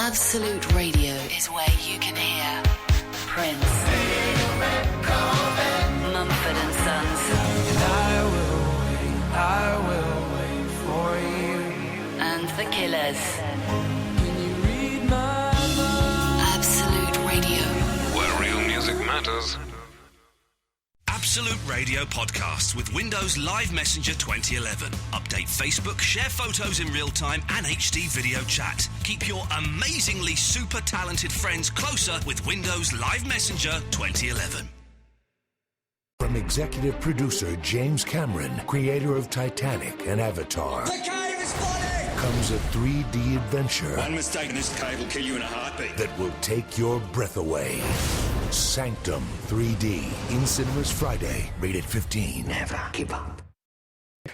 Absolute Radio is where you can hear Prince, Mumford and Sons, I will wait for you, and The Killers. Can you read my mind? Absolute Radio, where real music matters. Absolute Radio podcasts with Windows Live Messenger 2011. Update Facebook, share photos in real time and HD video chat. Keep your amazingly super talented friends closer with Windows Live Messenger 2011. From executive producer James Cameron, creator of Titanic and Avatar, The cave is flooding! comes a 3D adventure One mistake in this cave will kill you in a heartbeat. that will take your breath away. Sanctum 3D in cinemas Friday, rated 15. Never give up.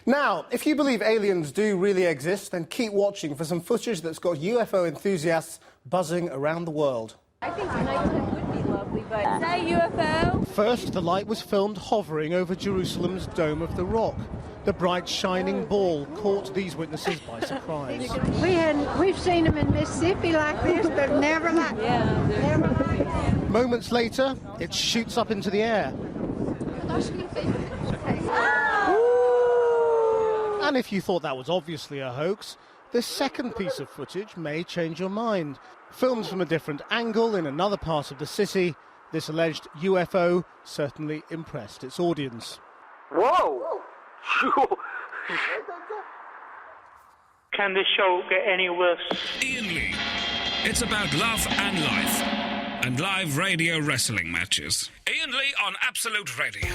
Now, if you believe aliens do really exist, then keep watching for some footage that's got UFO enthusiasts buzzing around the world. I think nighttime would be lovely, but is that a UFO? First, the light was filmed hovering over Jerusalem's Dome of the Rock. The bright, shining ball caught these witnesses by surprise. We've seen them in Mississippi like this, but never like this. Moments later, it shoots up into the air. And if you thought that was obviously a hoax, this second piece of footage may change your mind. Filmed from a different angle in another part of the city, this alleged UFO certainly impressed its audience. Whoa! Can this show get any worse? Iain Lee. It's about love and life. And live radio wrestling matches. Iain Lee on Absolute Radio.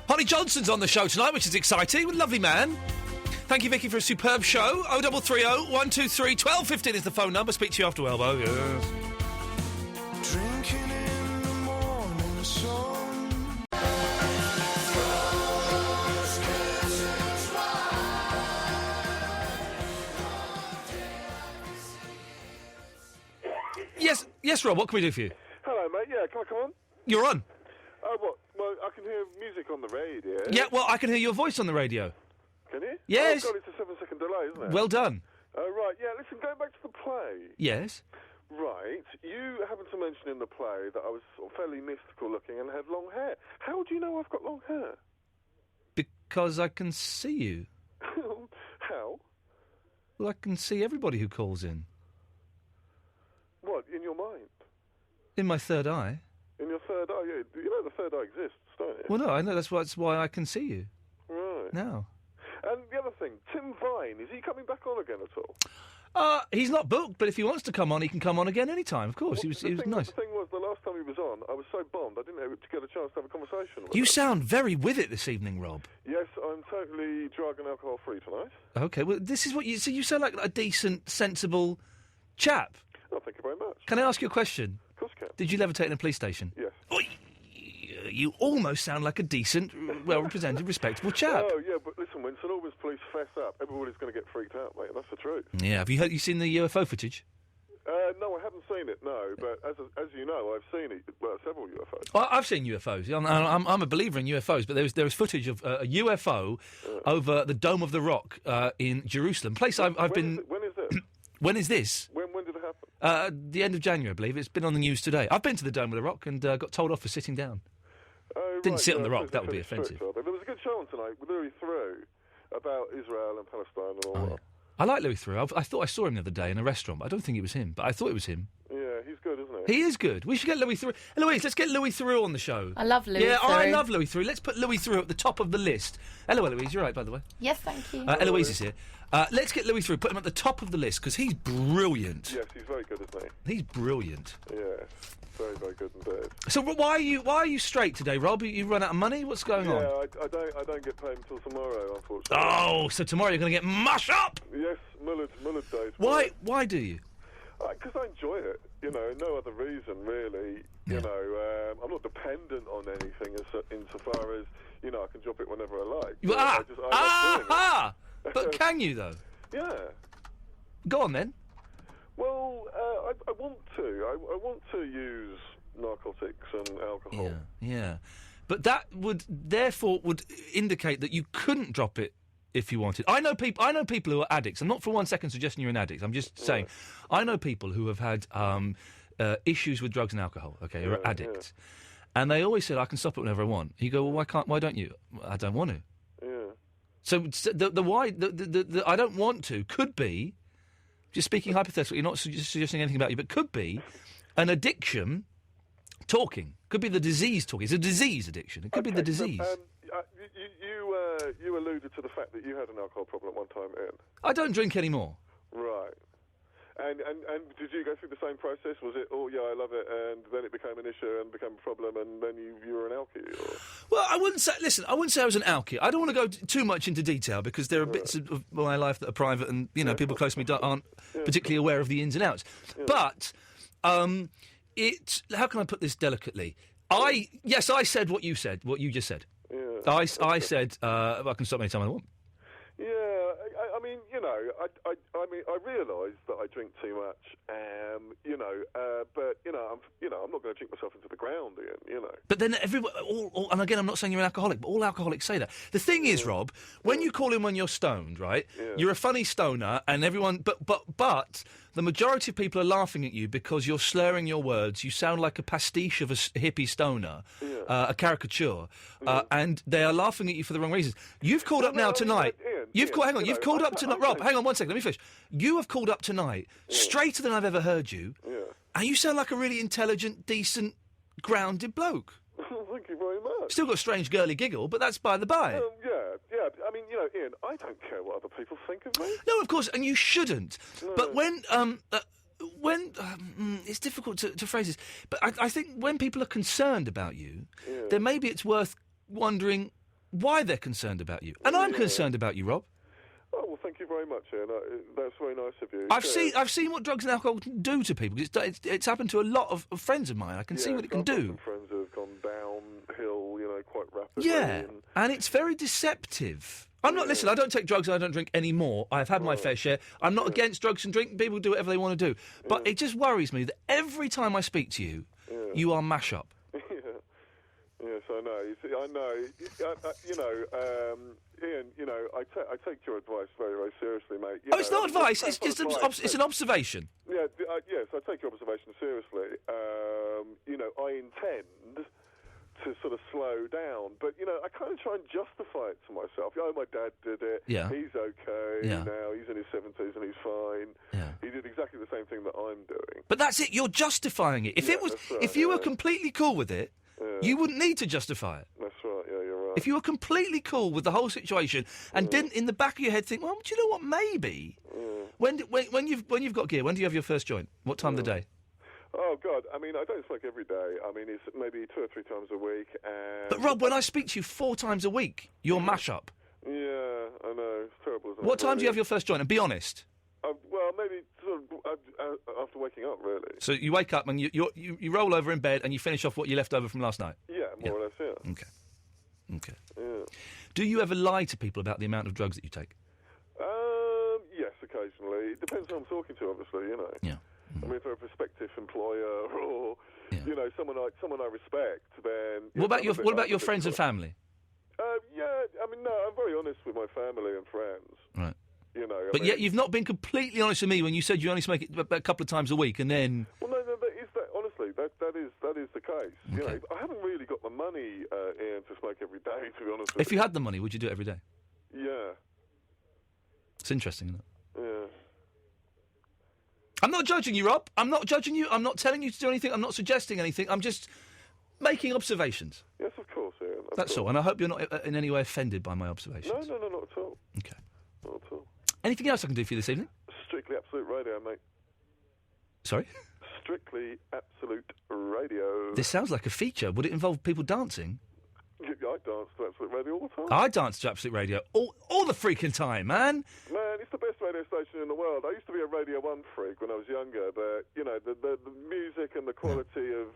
Holly Johnson's on the show tonight, which is exciting. Lovely man. Thank you, Vicky, for a superb show. 0330 123 1215 is the phone number. Speak to you after Elbow. Yes. Drinking in the morning sun. Yes, Rob, what can we do for you? Hello, mate. Yeah, can I come on? You're on. Oh, what? Well, I can hear music on the radio. Yeah, well, I can hear your voice on the radio. Can you? Yes. Oh, God, it's a 7-second delay, isn't it? Well done. Oh, right. Yeah, listen, going back to the play. Yes. Right. You happened to mention in the play that I was sort of fairly mystical looking and had long hair. How do you know I've got long hair? Because I can see you. How? Well, I can see everybody who calls in. What, in your mind? In my third eye. In your third eye? Yeah, you know the third eye exists, don't you? Well, no, I know. That's why I can see you. Right. Now. And the other thing, Tim Vine, is he coming back on again at all? He's not booked, but if he wants to come on, he can come on again anytime, of course. Well, he was nice. The thing was, the last time he was on, I was so bombed, I didn't get a chance to have a conversation with You him. sound very with it this evening, Rob. Yes, I'm totally drug and alcohol free tonight. Okay, well, this is what you... So you sound like a decent, sensible chap. Oh, thank you very much. Can I ask you a question? Of course you can. Did you ever take in a police station? Yes. You almost sound like a decent, well-represented, respectable chap. Oh, yeah, but listen, when St Albans police fess up, everybody's going to get freaked out, mate, and that's the truth. Yeah, have you seen the UFO footage? No, I haven't seen it, no, but as you know, I've seen it, well, several UFOs. Well, I've seen UFOs. I'm a believer in UFOs, but there was footage of a UFO over the Dome of the Rock in Jerusalem. Place I've been... When is this? When is this? When did it happen? The end of January, I believe. It's been on the news today. I've been to the Dome of the Rock and got told off for sitting down. Didn't sit on the rock, that would be offensive. There was a good show on tonight with Louis Theroux about Israel and Palestine and all that. I like Louis Theroux. I thought I saw him the other day in a restaurant, but I don't think it was him. But I thought it was him. Yeah, he's good, isn't he? He is good. We should get Louis Theroux. Eloise, let's get Louis Theroux on the show. I love Louis Yeah, Theroux. I love Louis Theroux. Let's put Louis Theroux at the top of the list. Hello, Eloise. You're right, by the way. Yes, thank you. Eloise is here. Let's get Louis Theroux. Put him at the top of the list because he's brilliant. Yes, he's very good, isn't he? He's brilliant. Yes, very, very good indeed. So why are you straight today, Rob? You run out of money? What's going on? Yeah, I don't get paid until tomorrow, unfortunately. Oh, so tomorrow you're going to get mush up? Yes, Mullard days. Why do you? Because I enjoy it. You know, no other reason really. Yeah. You know, I'm not dependent on anything insofar as I can drop it whenever I like. I love doing it. But can you though? Yeah. Go on then. Well, I want to. I want to use narcotics and alcohol. Yeah. But that would indicate that you couldn't drop it if you wanted. I know people who are addicts. I'm not for 1 second suggesting you're an addict. I'm just saying, I know people who have had issues with drugs and alcohol. Okay, who are addicts, and they always said, "I can stop it whenever I want." You go, "Well, why don't you?" I don't want to. Yeah. So the I don't want to could be, just speaking hypothetically, not suggesting anything about you, but could be an addiction. Talking could be the disease. Talking, it's a disease addiction. It could be the disease. You alluded to the fact that you had an alcohol problem at one time, Ian. I don't drink anymore. Right. And did you go through the same process? Was it, oh, yeah, I love it, and then it became an issue and became a problem, and then you were an alkie? Or? Well, I wouldn't say I was an alkie. I don't want to go too much into detail because there are bits of my life that are private and, people close to me aren't particularly aware of the ins and outs. Yeah. But how can I put this delicately? I said what you just said. Yeah. I said I can stop anytime I want. Yeah, I mean, I realise that I drink too much, but I'm not going to drink myself into the ground, Ian. But then and again, I'm not saying you're an alcoholic, but all alcoholics say that. The thing is, Rob, when you call in when you're stoned, right? Yeah. You're a funny stoner, and everyone, but the majority of people are laughing at you because you're slurring your words. You sound like a pastiche of a hippie stoner, a caricature, and they are laughing at you for the wrong reasons. You've called up now tonight. You've called up tonight. Rob, hang on 1 second. Let me finish. You have called up tonight straighter than I've ever heard you, and you sound like a really intelligent, decent, grounded bloke. Thank you very much. Still got a strange girly giggle, but that's by the by. Yeah. I mean, Ian, I don't care what other people think of me. No, of course, and you shouldn't. No. But when it's difficult to phrase this, but I think when people are concerned about you, then maybe it's worth wondering why they're concerned about you. And I'm concerned about you, Rob. Oh, well, thank you very much, Ian. That's very nice of you. I've seen what drugs and alcohol can do to people. It's happened to a lot of friends of mine. I can see what it can do. Some friends who have gone downhill, quite rapidly. Yeah, and it's very deceptive. I'm not. Listen, I don't take drugs and I don't drink anymore. I've had my fair share. I'm not against drugs and drink. People do whatever they want to do. But it just worries me that every time I speak to you, you are mash up. Yes, I know. Ian, I take your advice very, very seriously, mate. It's not advice. It's just it's an observation. Yeah, yes, I take your observation seriously. I intend to sort of slow down, but I kind of try and justify it to myself. My dad did it. Yeah. He's okay now. He's in his 70s and he's fine. Yeah. He did exactly the same thing that I'm doing. But that's it. You're justifying it. If you were completely cool with it, you wouldn't need to justify it. That's right. Yeah, you're right. If you were completely cool with the whole situation and didn't, in the back of your head, think, well, do you know what? Maybe. When you've got gear, when do you have your first joint? What time of the day? Oh, God, I mean, I don't smoke every day. I mean, it's maybe 2 or 3 times a week. But, Rob, when I speak to you 4 times a week, you're mash up. Yeah, I know. It's terrible, isn't it? What time do you have your first joint? And be honest. Well, maybe sort of after waking up, really. So you wake up and you roll over in bed and you finish off what you left over from last night? Yeah, more or less, yeah. Okay. Yeah. Do you ever lie to people about the amount of drugs that you take? Yes, occasionally. It depends who I'm talking to, obviously, Yeah. I mean, if they're a prospective employer or, someone I respect, then... What about your friends and family? I mean, no, I'm very honest with my family and friends. Right. But yet you've not been completely honest with me when you said you only smoke it a couple of times a week, and then... Well, no, honestly, that is the case. Okay. I haven't really got the money, Ian, to smoke every day, to be honest with you. If you had the money, would you do it every day? Yeah. It's interesting, isn't it? Yeah. I'm not judging you, Rob. I'm not judging you. I'm not telling you to do anything. I'm not suggesting anything. I'm just making observations. Yes, of course, Ian. That's all. And I hope you're not in any way offended by my observations. No, not at all. Okay. Not at all. Anything else I can do for you this evening? Strictly Absolute Radio, mate. Sorry? Strictly Absolute Radio. This sounds like a feature. Would it involve people dancing? I dance to Absolute Radio all the time. I dance to Absolute Radio all the freaking time, man. Man, it's the best radio station in the world. I used to be a Radio 1 freak when I was younger, but, the music and the quality of,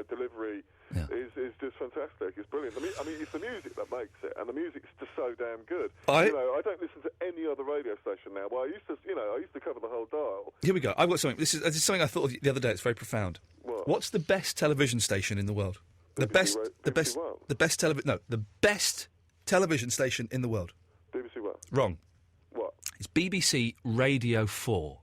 delivery is just fantastic. It's brilliant. I mean, it's the music that makes it, and the music's just so damn good. I don't listen to any other radio station now. Well, I used to cover the whole dial. Here we go. I've got something. This is something I thought of the other day. It's very profound. What? What's the best television station in the world? The best television station in the world. BBC One. Wrong. What? It's BBC Radio 4.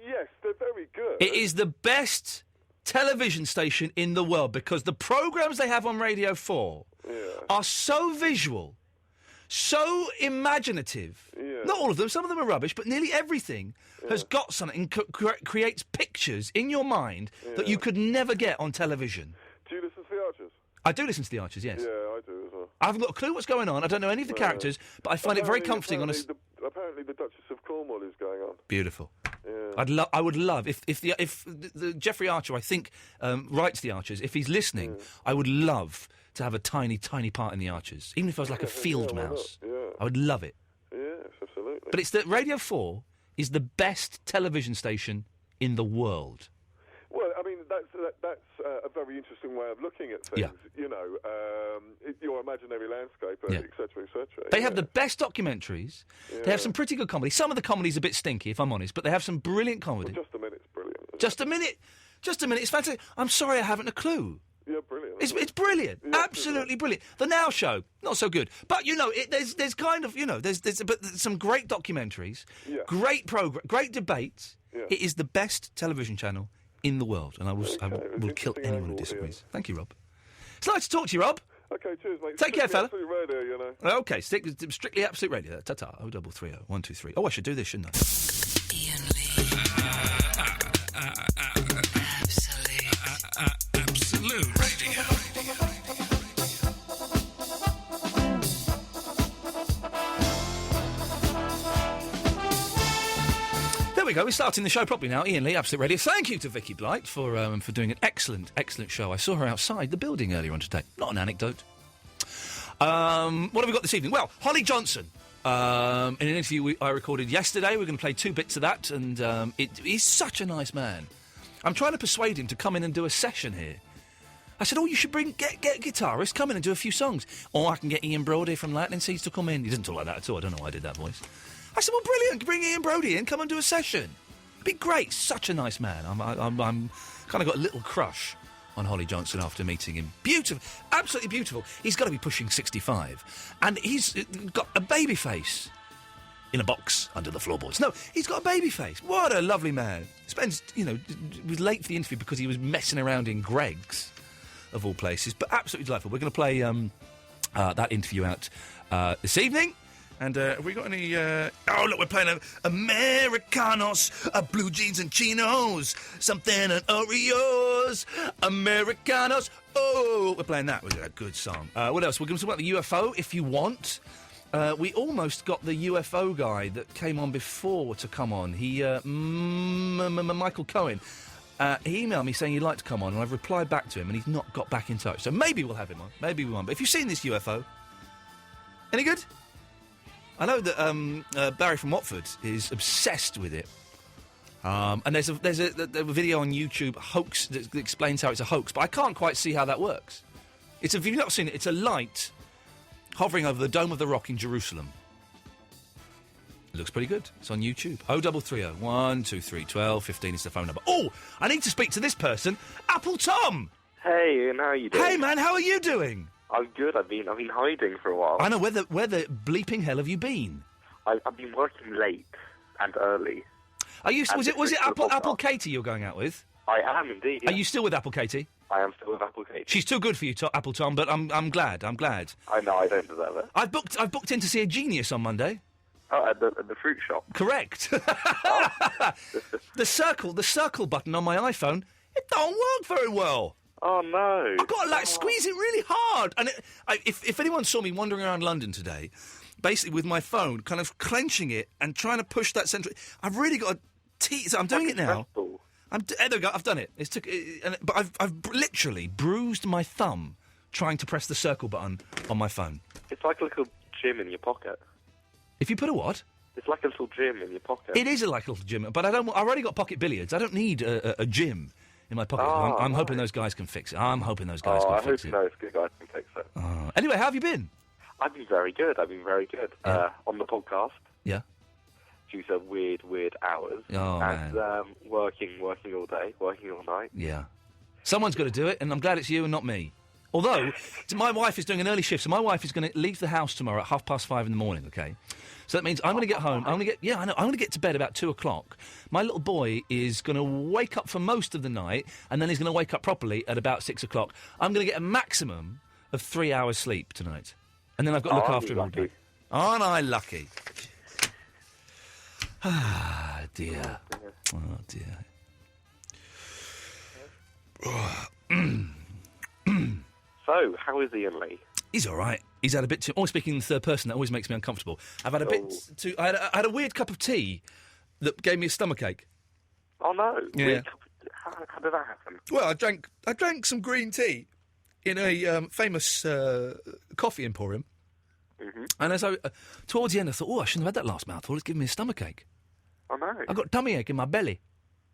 Yes, they're very good. It is the best television station in the world because the programmes they have on Radio 4 are so visual, so imaginative. Yeah. Not all of them, some of them are rubbish, but nearly everything has got something, creates pictures in your mind that you could never get on television. Do you listen to The Archers? I do listen to The Archers, yes. Yeah, I do as well. I haven't got a clue what's going on. I don't know any of the characters, but I find it very comforting. Apparently the Duchess of Cornwall is going on. Beautiful. Yeah. I would love if the Jeffrey Archer, I think, writes The Archers. If he's listening, I would love to have a tiny part in The Archers, even if I was like a field mouse. I would love it. Yes, absolutely. But it's that Radio 4 is the best television station in the world. Well, I mean, that's a very interesting way of looking at things. Yeah. You know, your imaginary landscape, etc., etc. They have the best documentaries. They have some pretty good comedy. Some of the comedy's a bit stinky, if I'm honest, but they have some brilliant comedy. Well, Just a Minute's brilliant. Just a minute. It's fantastic. I'm sorry I haven't a clue. Yeah, brilliant. It's brilliant. Yeah, absolutely brilliant. The Now Show, not so good. But, you know, there's kind of, you know, there's some great documentaries, great great debates. Yeah. It is the best television channel in the world, and I will kill anyone who disagrees. Thank you, Rob. It's nice to talk to you, Rob. Okay, cheers, mate. Take care, fella. Absolute Radio, you know. Okay, strictly Absolute Radio. Ta-ta. 0330 123. Oh, I should do this, shouldn't I? Iain Lee. Absolute Radio. There we go. We're starting the show properly now. Iain Lee, Absolute Radio. Thank you to Vicky Blight for doing an excellent show. I saw her outside the building earlier on today. Not an anecdote. What have we got this evening? Well, Holly Johnson. In an interview I recorded yesterday, we're going to play 2 bits of that, and he's such a nice man. I'm trying to persuade him to come in and do a session here. I said, you should get a guitarist, come in and do a few songs. Or I can get Ian Brody from Lightning Seeds to come in. He doesn't talk like that at all. I don't know why I did that voice. I said, well, brilliant. Bring Ian Brody in, come and do a session. It'd be great. Such a nice man. I'm kind of got a little crush on Holly Johnson after meeting him. Beautiful. Absolutely beautiful. He's got to be pushing 65. And he's got a baby face. In a box under the floorboards. No, he's got a baby face. What a lovely man. Spends, was late for the interview because he was messing around in Greg's, of all places. But absolutely delightful. We're going to play that interview out this evening. And have we got any... look, we're playing Americanos, blue jeans and chinos, something and Oreos, Americanos. Oh, we're playing that. We've got a good song. What else? We're going to talk about the UFO, if you want. We almost got the UFO guy that came on before to come on. He, Michael Cohen, he emailed me saying he'd like to come on, and I've replied back to him, and he's not got back in touch. So maybe we'll have him on. Maybe we won't. But if you've seen this UFO, any good? I know that Barry from Watford is obsessed with it. And there's a video on YouTube, hoax, that explains how it's a hoax, but I can't quite see how that works. If you've not seen it, it's a light hovering over the Dome of the Rock in Jerusalem. It looks pretty good. It's on YouTube. 0330 123 12 15 is the phone number. Oh, I need to speak to this person. Apple Tom! Hey, Ian, how are you doing? Hey, man, how are you doing? I'm good. I've been hiding for a while. I know. Where the bleeping hell have you been? I've been working late and early. Are you? Was it Apple Katie you're going out with? I am indeed. Yeah. Are you still with Apple Katie? I am still with Apple Katie. She's too good for you, Apple Tom. But I'm glad. I'm glad. I know. I don't deserve it. I've booked in to see a genius on Monday. Oh, at the fruit shop. Correct. The circle button on my iPhone, it don't work very well. Oh no! I've got to squeeze it really hard. And if anyone saw me wandering around London today, basically with my phone, kind of clenching it and trying to push that central, I've really got to tease. I'm doing it now. There we go. I've done it. But I've literally bruised my thumb trying to press the circle button on my phone. It's like a little gym in your pocket. If you put a what? It's like a little gym in your pocket. It is like a little gym, but I've already got pocket billiards. I don't need a gym in my pocket. Oh, I'm hoping those guys can fix it. I hope those guys can fix it. Those good guys can fix it. Anyway, how have you been? I've been very good. Yeah. On the podcast. Yeah. Due to weird hours. Oh, and working all day, working all night. Yeah. Someone's got to do it, and I'm glad it's you and not me. Although, my wife is doing an early shift, so my wife is going to leave the house tomorrow at 5:30 in the morning, OK? So that means I'm going to get home. I'm going to get to bed about 2 o'clock. My little boy is going to wake up for most of the night, and then he's going to wake up properly at about 6 o'clock. I'm going to get a maximum of 3 hours sleep tonight. And then I've got to look after him all day. Aren't I lucky? Ah, dear. Oh, dear. So, how is Iain Lee? He's all right. He's had a bit too... Always speaking in the third person, that always makes me uncomfortable. I've had a bit too... I had a weird cup of tea that gave me a stomachache. Oh, no. Yeah. How did that happen? Well, I drank some green tea in a famous coffee emporium. Mm-hmm. And as towards the end, I thought, I shouldn't have had that last mouthful. It's giving me a stomachache. Oh, no. I got a tummy ache in my belly.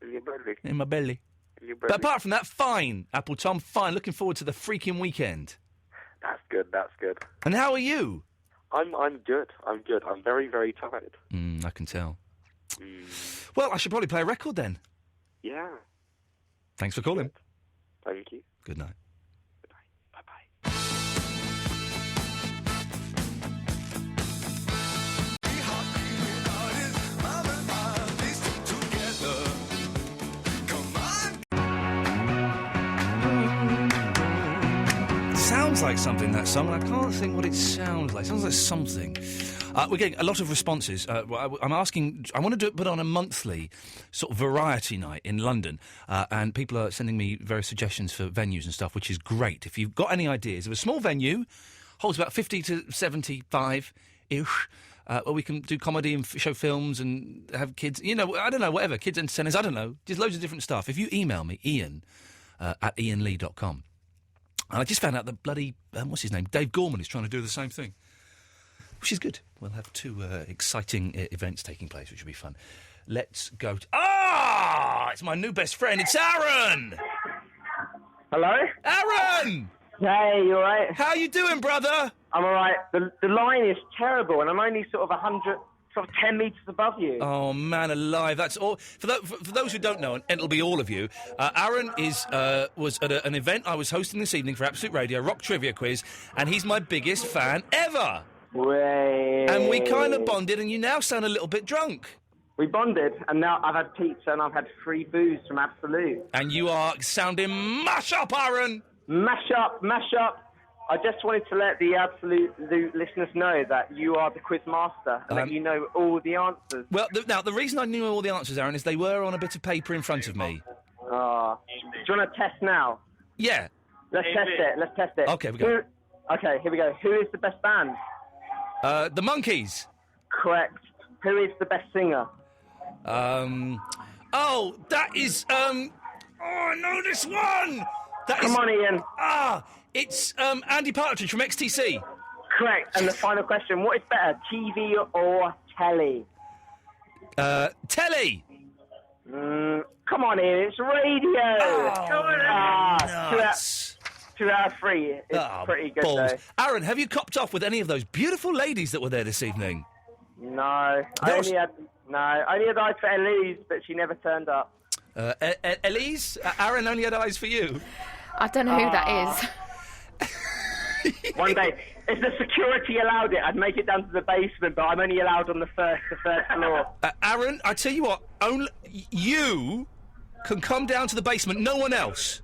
In your belly? In my belly. In your belly. But apart from that, fine, Apple Tom, fine. Looking forward to the freaking weekend. That's good, that's good. And how are you? I'm good, I'm good. I'm very, very tired. I can tell. Well, I should probably play a record then. Yeah. Thanks for calling. Thank you. Good night. Good night. Bye-bye. Sounds like something, that song, and I can't think what it sounds like. It sounds like something. We're getting a lot of responses. I'm asking... I want to put on a monthly sort of variety night in London, and people are sending me various suggestions for venues and stuff, which is great. If you've got any ideas of a small venue, holds about 50 to 75-ish, where we can do comedy and show films and have kids... I don't know, whatever, kids entertainers, I don't know. Just loads of different stuff. If you email me, Iain, at iainlee.com. And I just found out that bloody, what's his name, Dave Gorman is trying to do the same thing, which is good. We'll have two exciting events taking place, which will be fun. Let's go to... it's my new best friend. It's Aaron! Hello? Aaron! Hey, you all right? How you doing, brother? I'm all right. The line is terrible, and I'm only sort of 10 metres above you. Oh, man alive. That's all. For those who don't know, and it'll be all of you, Aaron was at an event I was hosting this evening for Absolute Radio, Rock Trivia Quiz, and he's my biggest fan ever. Way. And we kind of bonded, and you now sound a little bit drunk. We bonded, and now I've had pizza and I've had free booze from Absolute. And you are sounding mash up, Aaron! Mash up, mash up. I just wanted to let the Absolute listeners know that you are the quiz master and that you know all the answers. Well, now, the reason I knew all the answers, Aaron, is they were on a bit of paper in front of me. Do you want to test now? Yeah. Let's test it. Okay, we go. Okay, here we go. Who is the best band? The Monkees. Correct. Who is the best singer? That is, I know this one! Come on, Iain. It's, Andy Partridge from XTC. Correct. And the final question, what is better, TV or telly? Telly! Come on, Iain, it's radio! Come on! Nuts. 2 out of 3. It's pretty good, balls. though. Aaron, have you copped off with any of those beautiful ladies that were there this evening? No. I only had eyes for Elise, but she never turned up. Elise? Aaron only had eyes for you? I don't know who that is. One day, if the security allowed it, I'd make it down to the basement, but I'm only allowed on the first floor. Aaron, I tell you what, only you can come down to the basement, no one else.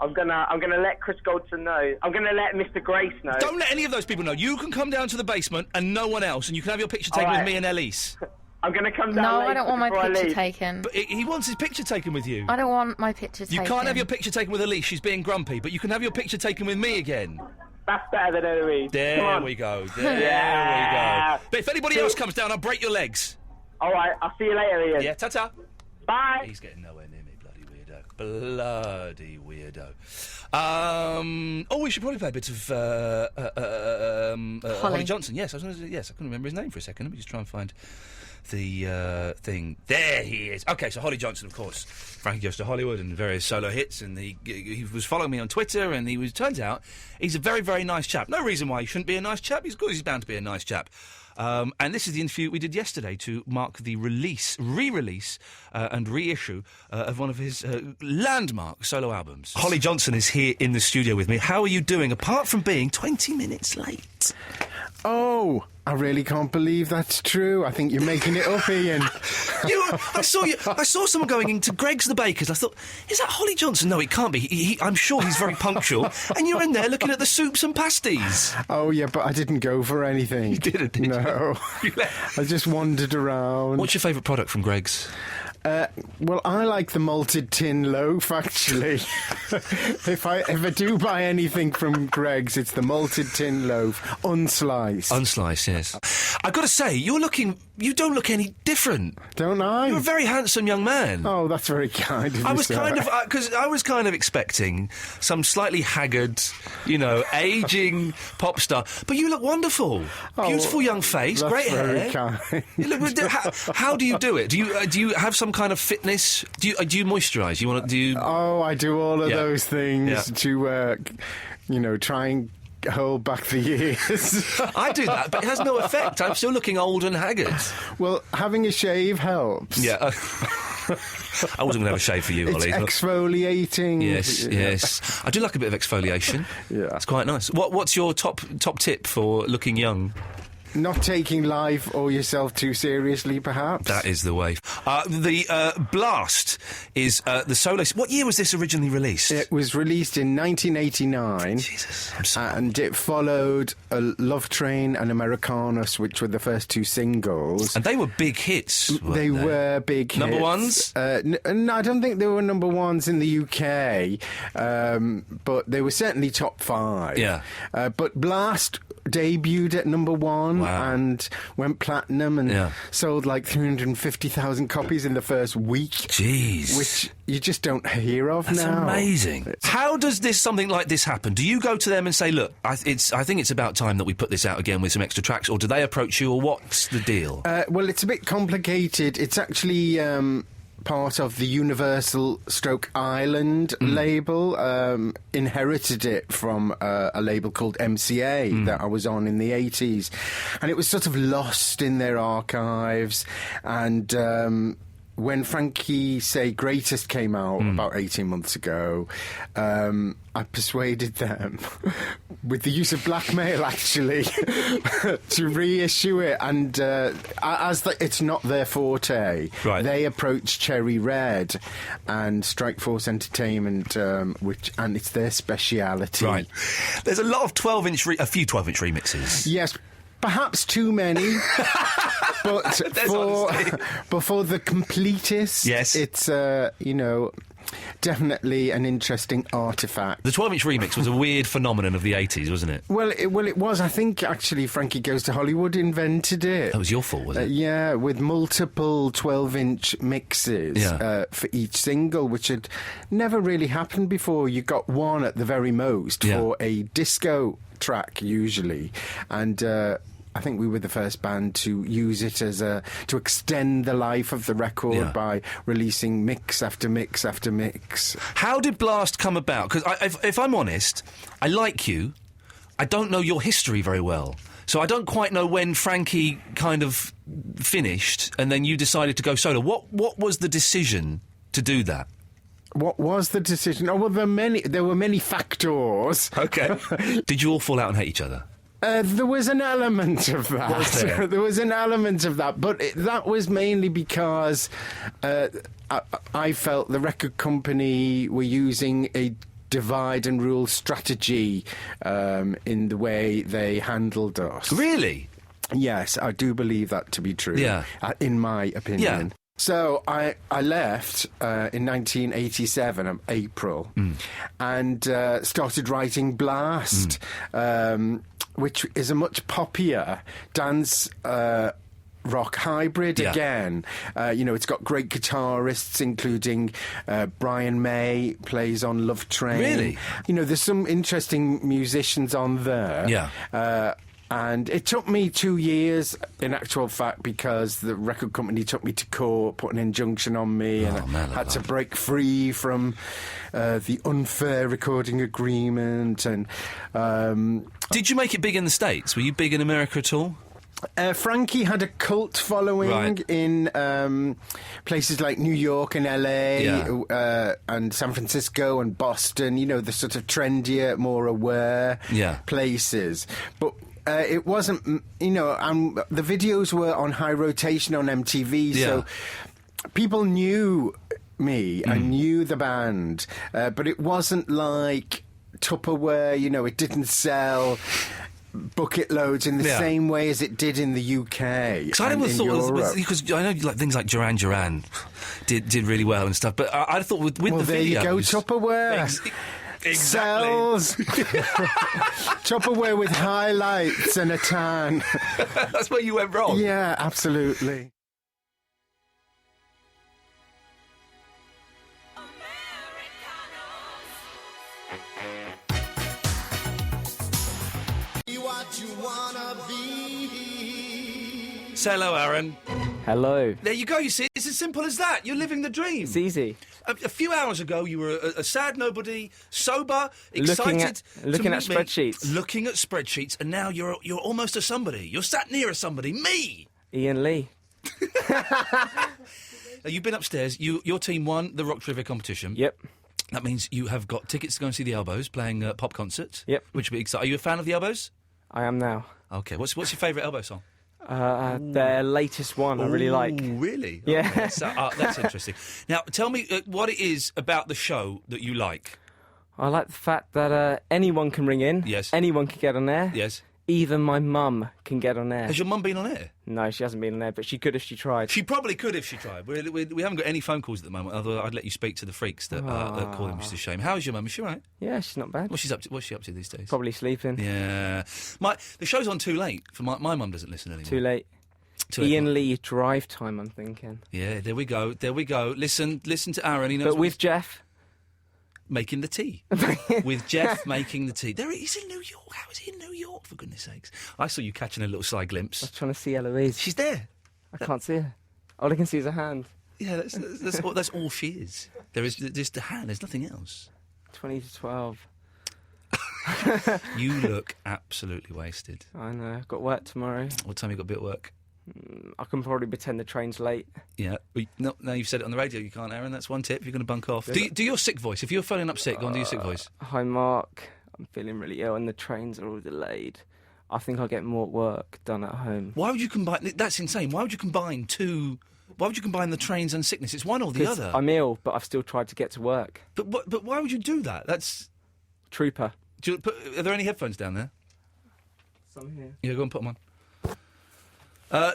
I'm gonna let Chris Goldson know. I'm gonna let Mr. Grace know. Don't let any of those people know. You can come down to the basement and no one else, and you can have your picture taken with me and Elise. I'm going to come down No, later I don't want my before I picture leave. taken. But he wants his picture taken with you. I don't want my picture taken. You can't have your picture taken with Elise. She's being grumpy. But you can have your picture taken with me again. That's better than Eloise. There we go. There we go. But if anybody else comes down, I'll break your legs. All right. I'll see you later, Iain. Yeah, ta-ta. Bye. He's getting nowhere near me, bloody weirdo. Bloody weirdo. We should probably play a bit of Holly Johnson. Yes, I couldn't remember his name for a second. Let me just try and find the thing. There he is. Okay, so Holly Johnson, of course. Frankie Goes to Hollywood and various solo hits, and he was following me on Twitter, and turns out he's a very, very nice chap. No reason why he shouldn't be a nice chap. He's good. He's bound to be a nice chap. And this is the interview we did yesterday to mark the re-release and reissue of one of his landmark solo albums. Holly Johnson is here in the studio with me. How are you doing, apart from being 20 minutes late? Oh, I really can't believe that's true. I think you're making it up, Ian. I saw someone going into Greg's the Baker's. I thought, is that Holly Johnson? No, it can't be. I'm sure he's very punctual. And you're in there looking at the soups and pasties. Oh, yeah, but I didn't go for anything. You didn't, did you? No. I just wandered around. What's your favourite product from Greg's? Well, I like the malted tin loaf, actually. If I do buy anything from Greg's, it's the malted tin loaf, unsliced. Unsliced, yes. I've got to say, you don't look any different. Don't I? You're a very handsome young man. Oh, that's very kind of you, I was sir. because I was kind of expecting some slightly haggard, aging pop star. But you look wonderful. Beautiful young face, that's great very hair. Kind. You look, how do you do it? Do you have some kind of fitness? Do you moisturise? Oh, I do all of those things to, try and hold back the years. I do that, but it has no effect. I'm still looking old and haggard. Well, having a shave helps. Yeah. I wasn't going to have a shave for you, Ollie. It's exfoliating. Yes. I do like a bit of exfoliation. Yeah. It's quite nice. What's your top tip for looking young? Not taking life or yourself too seriously, perhaps. That is the way. The Blast is the solo... What year was this originally released? It was released in 1989. Jesus, I'm sorry. And it followed Love Train and Americanus, which were the first two singles. And they were big hits, They were big hits. Number ones? No, I don't think they were number ones in the UK, but they were certainly top 5. Yeah. But Blast debuted at number 1 and went platinum and sold like 350,000 copies in the first week. Jeez. Which you just don't hear of That's now. Amazing. How does something like this happen? Do you go to them and say, look, I think it's about time that we put this out again with some extra tracks, or do they approach you, or what's the deal? Well, it's a bit complicated. It's actually... part of the Universal / Island label, inherited it from a label called MCA that I was on in the 80s, and it was sort of lost in their archives, and when Frankie Say Greatest came out about 18 months ago, I persuaded them, with the use of blackmail actually, to reissue it, and it's not their forte, they approached Cherry Red and Strikeforce Entertainment, and it's their speciality. Right. There's a lot of 12-inch, a few 12-inch remixes. Yes. Perhaps too many, but for the completists, it's definitely an interesting artefact. The 12-inch remix was a weird phenomenon of the 80s, wasn't it? Well, it was. I think actually Frankie Goes to Hollywood invented it. That was your fault, was it? Yeah, with multiple 12-inch mixes for each single, which had never really happened before. You got one at the very most for a disco track usually, and I think we were the first band to use it to extend the life of the record by releasing mix after mix after mix. How did Blast come about? Because if I'm honest, I like you. I don't know your history very well. So I don't quite know when Frankie kind of finished and then you decided to go solo. What was the decision to do that? What was the decision? Oh, well, there were many factors. Okay. Did you all fall out and hate each other? There was an element of that. Was there? There was an element of that, but that was mainly because I felt the record company were using a divide and rule strategy in the way they handled us. Really? Yes, I do believe that to be true. Yeah. In my opinion. Yeah. So I left in 1987, April, and started writing Blast, which is a much poppier dance rock hybrid again. It's got great guitarists, including Brian May plays on Love Train. Really? There's some interesting musicians on there. Yeah. And it took me 2 years, in actual fact, because the record company took me to court, put an injunction on me, and I had to break free from the unfair recording agreement. And did you make it big in the States? Were you big in America at all? Frankie had a cult following in places like New York and LA and San Francisco and Boston, you know, the sort of trendier, more aware places. But it wasn't, you know, the videos were on high rotation on MTV, so people knew me and knew the band, but it wasn't like Tupperware, you know, it didn't sell bucket loads in the same way as it did in the UK. Because I never thought, because I know like things like Duran Duran did really well and stuff, but I thought with the videos... there you go, Tupperware. Exactly. Sells. Tupperware with highlights and a tan. That's where you went wrong. Yeah, absolutely. Say hello, Aaron. Hello. There you go, you see, it's as simple as that. You're living the dream. It's easy. A few hours ago, you were a sad nobody, sober, excited. Looking at spreadsheets. Looking at spreadsheets, and now you're almost a somebody. You're sat near a somebody. Me! Iain Lee. Now, you've been upstairs. Your team won the rock trivia competition. Yep. That means you have got tickets to go and see the Elbows playing pop concerts. Yep. Which will be exciting. Are you a fan of the Elbows? I am now. Okay. What's your favourite Elbow song? Their latest one I really like. Really? Yeah. Okay, so, that's interesting. Now, tell me what it is about the show that you like. I like the fact that anyone can ring in. Yes. Anyone can get on air. Yes. Even my mum can get on air. Has your mum been on air? No, she hasn't been on air, but she could if she tried. She probably could if she tried. We haven't got any phone calls at the moment, although I'd let you speak to the freaks that call in, which is a shame. How is your mum? Is she all right? Yeah, she's not bad. What's she up to these days? Probably sleeping. Yeah. The show's on too late. For my mum doesn't listen anymore. Too late. Iain Lee drive time, I'm thinking. Yeah, there we go. Listen to Aaron. He knows. But with Jeff. Making the tea. With Jeff making the tea. He's in New York. How is he in New York, for goodness sakes? I saw you catching a little side glimpse. I was trying to see Eloise. She's there. I can't see her. All I can see is her hand. Yeah, that's all she is. There is just the hand. There's nothing else. 20 to 12. You look absolutely wasted. I know. I've got work tomorrow. What time you got to be at work? I can probably pretend the train's late. Yeah. No, you've said it on the radio. You can't, Aaron. That's one tip. You're going to bunk off. Do your sick voice. If you're phoning up sick, go on, do your sick voice. Hi, Mark. I'm feeling really ill and the trains are all delayed. I think I'll get more work done at home. Why would you combine... That's insane. Why would you combine the trains and sickness? It's one or the other. I'm ill, but I've still tried to get to work. But why would you do that? That's... Trooper. Are there any headphones down there? Some here. Yeah, go and put them on.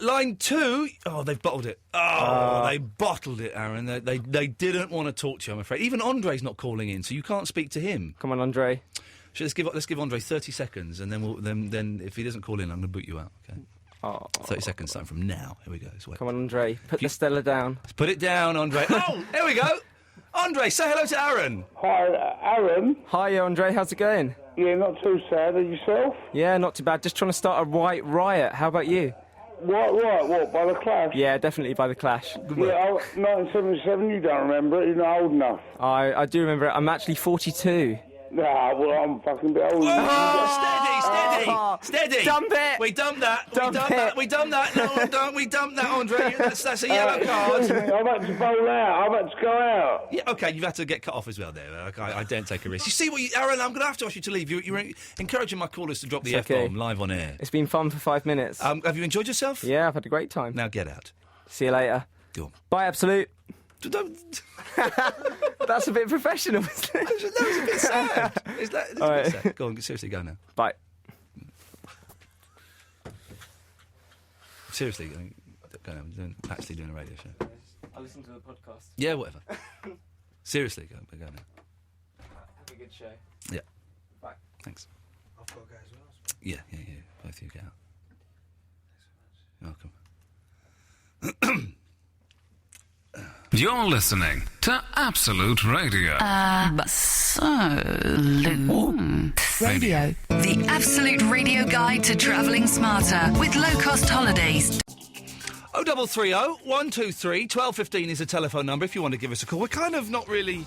Line 2. Oh, they've bottled it. They bottled it, Aaron. They didn't want to talk to you, I'm afraid. Even Andre's not calling in, so you can't speak to him. Come on, Andre. Let's give Andre 30 seconds, and then if he doesn't call in, I'm going to boot you out. Okay. 30 seconds starting from now. Here we go. Come on, Andre. Put the Stella down. Put it down, Andre. Oh, here we go. Andre, say hello to Aaron. Hi, Aaron. Hi, Andre. How's it going? Yeah, not too sad. And yourself? Yeah, not too bad. Just trying to start a white riot. How about you? What, by the Clash? Yeah, definitely by the Clash. Yeah, 1977, you don't remember it, you're not old enough. I do remember it. I'm actually 42. Nah, well, I'm fucking a bit old. Steady! Dump it! We dumped that! We dumped that! No, don't! We dumped that, Andre! That's a yellow card! I've had to bowl out, I've had to go out. Yeah, OK, you've had to get cut off as well there. I don't take a risk. You see what Aaron, I'm going to have to ask you to leave. You're encouraging my callers to drop the F-bomb live on air. It's been fun for 5 minutes. Have you enjoyed yourself? Yeah, I've had a great time. Now get out. See you later. Go on. Bye, Absolute. Don't... That's a bit professional, isn't it? That was a bit sad. That's a bit sad. Go on, seriously, go now. Bye. Seriously, go now. I'm actually doing a radio show. I listen to the podcast. Yeah, whatever. Seriously, go now. Have a good show. Yeah. Bye. Thanks. I've got to go as well. Yeah. Both of you get out. You're welcome. You're listening to Absolute Radio. Absolute Radio. The Absolute Radio Guide to Travelling Smarter with low-cost holidays. 0330 123 1215 is a telephone number if you want to give us a call. We're kind of not really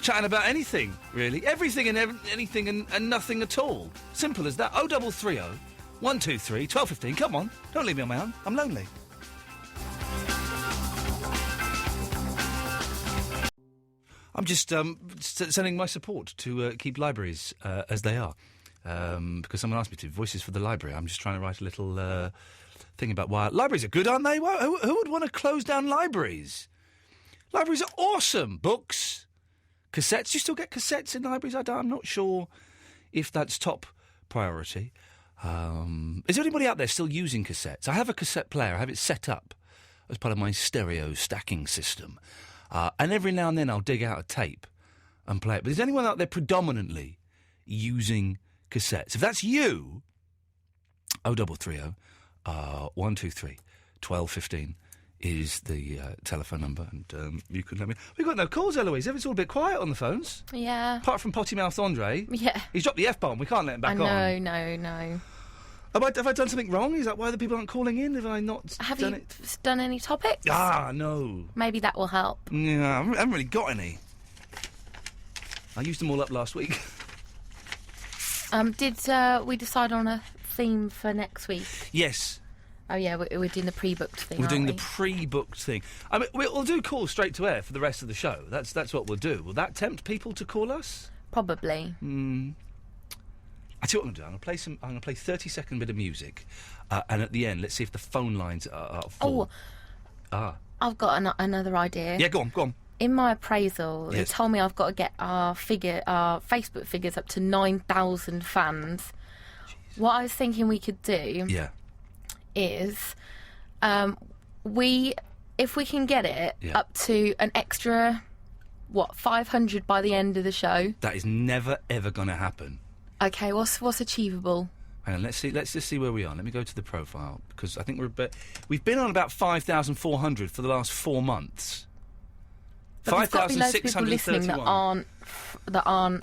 chatting about anything, really. Everything and anything and nothing at all. Simple as that. 0330 123 1215. Come on, don't leave me on my own. I'm lonely. I'm just sending my support to keep libraries as they are, because someone asked me to. Voices for the Library. I'm just trying to write a little thing about why libraries are good, aren't they? Who would want to close down libraries? Libraries are awesome. Books, cassettes. You still get cassettes in libraries? I'm not sure if that's top priority. Is there anybody out there still using cassettes? I have a cassette player. I have it set up as part of my stereo stacking system. And every now and then I'll dig out a tape and play it. But is anyone out there predominantly using cassettes? If that's you, 0330 123 1215 is the telephone number, and you can let me... We've got no calls, Eloise. It's all a bit quiet on the phones. Yeah. Apart from potty-mouthed Andre. Yeah. He's dropped the F-bomb. We can't let him back on. No. Have I done something wrong? Is that why the people aren't calling in? Have I not done it? Have you done any topics? No. Maybe that will help. Yeah, I haven't really got any. I used them all up last week. Did we decide on a theme for next week? Yes. Oh, yeah, we're doing the pre-booked thing, We're doing aren't the pre-booked thing. I mean, we'll do calls straight to air for the rest of the show. That's what we'll do. Will that tempt people to call us? Probably. I tell you what I'm going to do. I'm going to play 30-second bit of music, and at the end, let's see if the phone lines are full. I've got another idea. Yeah, go on. In my appraisal, Yes. they told me I've got to get our Facebook figures up to 9,000 fans. Jeez. What I was thinking we could do is if we can get it up to an extra 500 by the end of the show. That is never ever going to happen. Okay, what's achievable? Hang on, let's just see where we are. Let me go to the profile, because I think we've been on about 5,400 for the last 4 months. But there's got to be loads of people listening that aren't.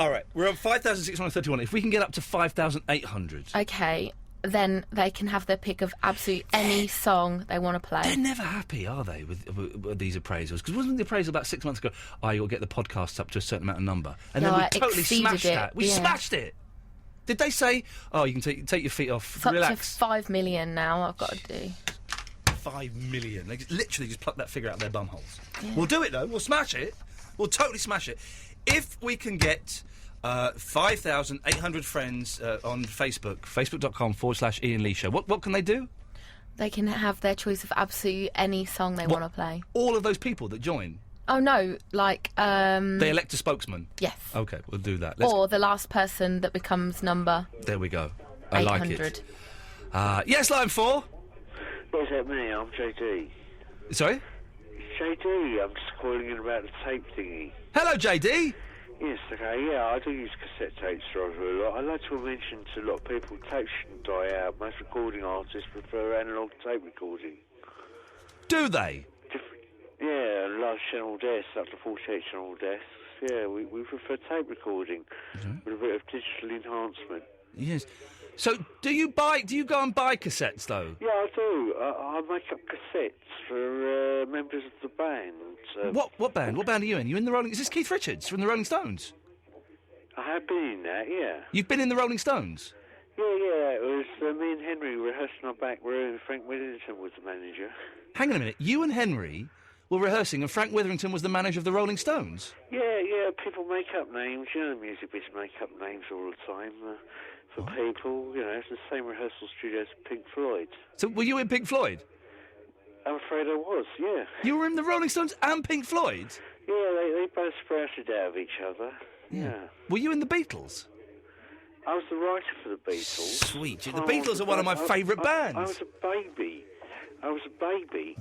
All right, we're on 5,631. If we can get up to 5,800. Okay, then they can have their pick of absolute any song they want to play. They're never happy, are they, with these appraisals? Because wasn't the appraisal about 6 months ago? You'll get the podcasts up to a certain amount of number, and then we totally smashed that. We smashed it. Did they say, you can take your feet off, it's relax? Up to 5 million now, I've got to do. 5 million. They literally just pluck that figure out of their bum holes. Yeah. We'll do it, though. We'll smash it. We'll totally smash it. If we can get 5,800 friends on Facebook, facebook.com/Iain Lee Show, what can they do? They can have their choice of absolutely any song they want to play. All of those people that join? Oh, no, like... They elect a spokesman? Yes. OK, we'll do that. Or the last person that becomes number... There we go. 800. I like it. Yes, line 4. What's that, me? I'm JD. Sorry? JD, I'm just calling in about the tape thingy. Hello, JD. Yes, okay, yeah, I do use cassette tapes rather a lot. I'd like to mention to a lot of people, tapes shouldn't die out. Most recording artists prefer analogue tape recording. Do they? Yeah, large channel desks, up to 48 channel desks. Yeah, we prefer tape recording with a bit of digital enhancement. Yes. So, do you go and buy cassettes, though? Yeah, I do. I make up cassettes for members of the band. What band? What band are you in? You in the Rolling... Is this Keith Richards from the Rolling Stones? I have been in that, yeah. You've been in the Rolling Stones? Yeah, it was me and Henry rehearsing our back room. Frank Witherington was the manager. Hang on a minute. You and Henry were rehearsing and Frank Witherington was the manager of the Rolling Stones? Yeah, people make up names. You know, music business make up names all the time. For people, it's the same rehearsal studio as Pink Floyd. So were you in Pink Floyd? I'm afraid I was, yeah. You were in the Rolling Stones and Pink Floyd? Yeah, they both sprouted out of each other. Yeah. Were you in the Beatles? I was the writer for the Beatles. Sweet. The Beatles are one of my favourite bands. I was a baby.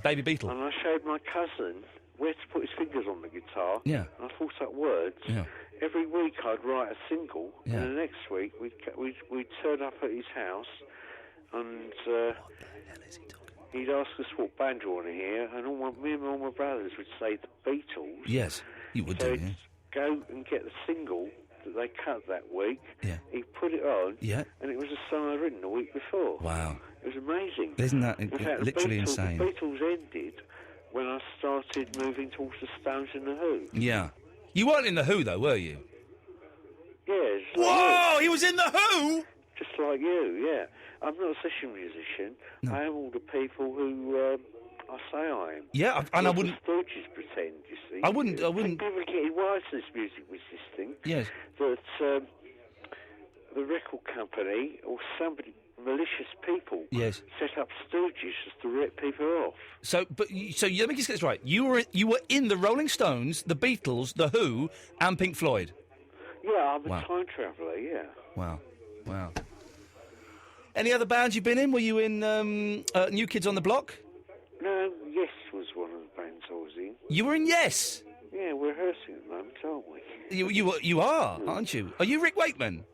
Baby Beatle. And I showed my cousin where to put his fingers on the guitar. Yeah. And I thought up words. Yeah. Every week I'd write a single, yeah. And the next week we'd turn up at his house, and what the hell is he talking about? He'd ask us what band you want to hear, and me and all my brothers would say the Beatles. Yes, you would do. Yeah. Go and get the single that they cut that week. Yeah. He'd put it on. Yeah. And it was a song I'd written the week before. Wow. It was amazing. Isn't that literally insane? The Beatles ended when I started moving towards the Stones and the Who. Yeah. You weren't in the Who though, were you? Yes. Whoa! He was in the Who. Just like you, yeah. I'm not a session musician. I am all the people who I say I am. Yeah, and I wouldn't. The Stooges pretend, you see. I wouldn't. People are getting wise to this music with this thing. Yes. That the record company or somebody, malicious people, Yes. set up Stooges just to rip people off. So, let me just get this right. You were in the Rolling Stones, the Beatles, the Who, and Pink Floyd. Yeah, I'm Wow. a time traveller. Yeah. Wow. Any other bands you've been in? Were you in New Kids on the Block? No, Yes was one of the bands I was in. You were in Yes. Yeah, we're rehearsing at the moment, aren't we? You are, aren't you? Are you Rick Wakeman?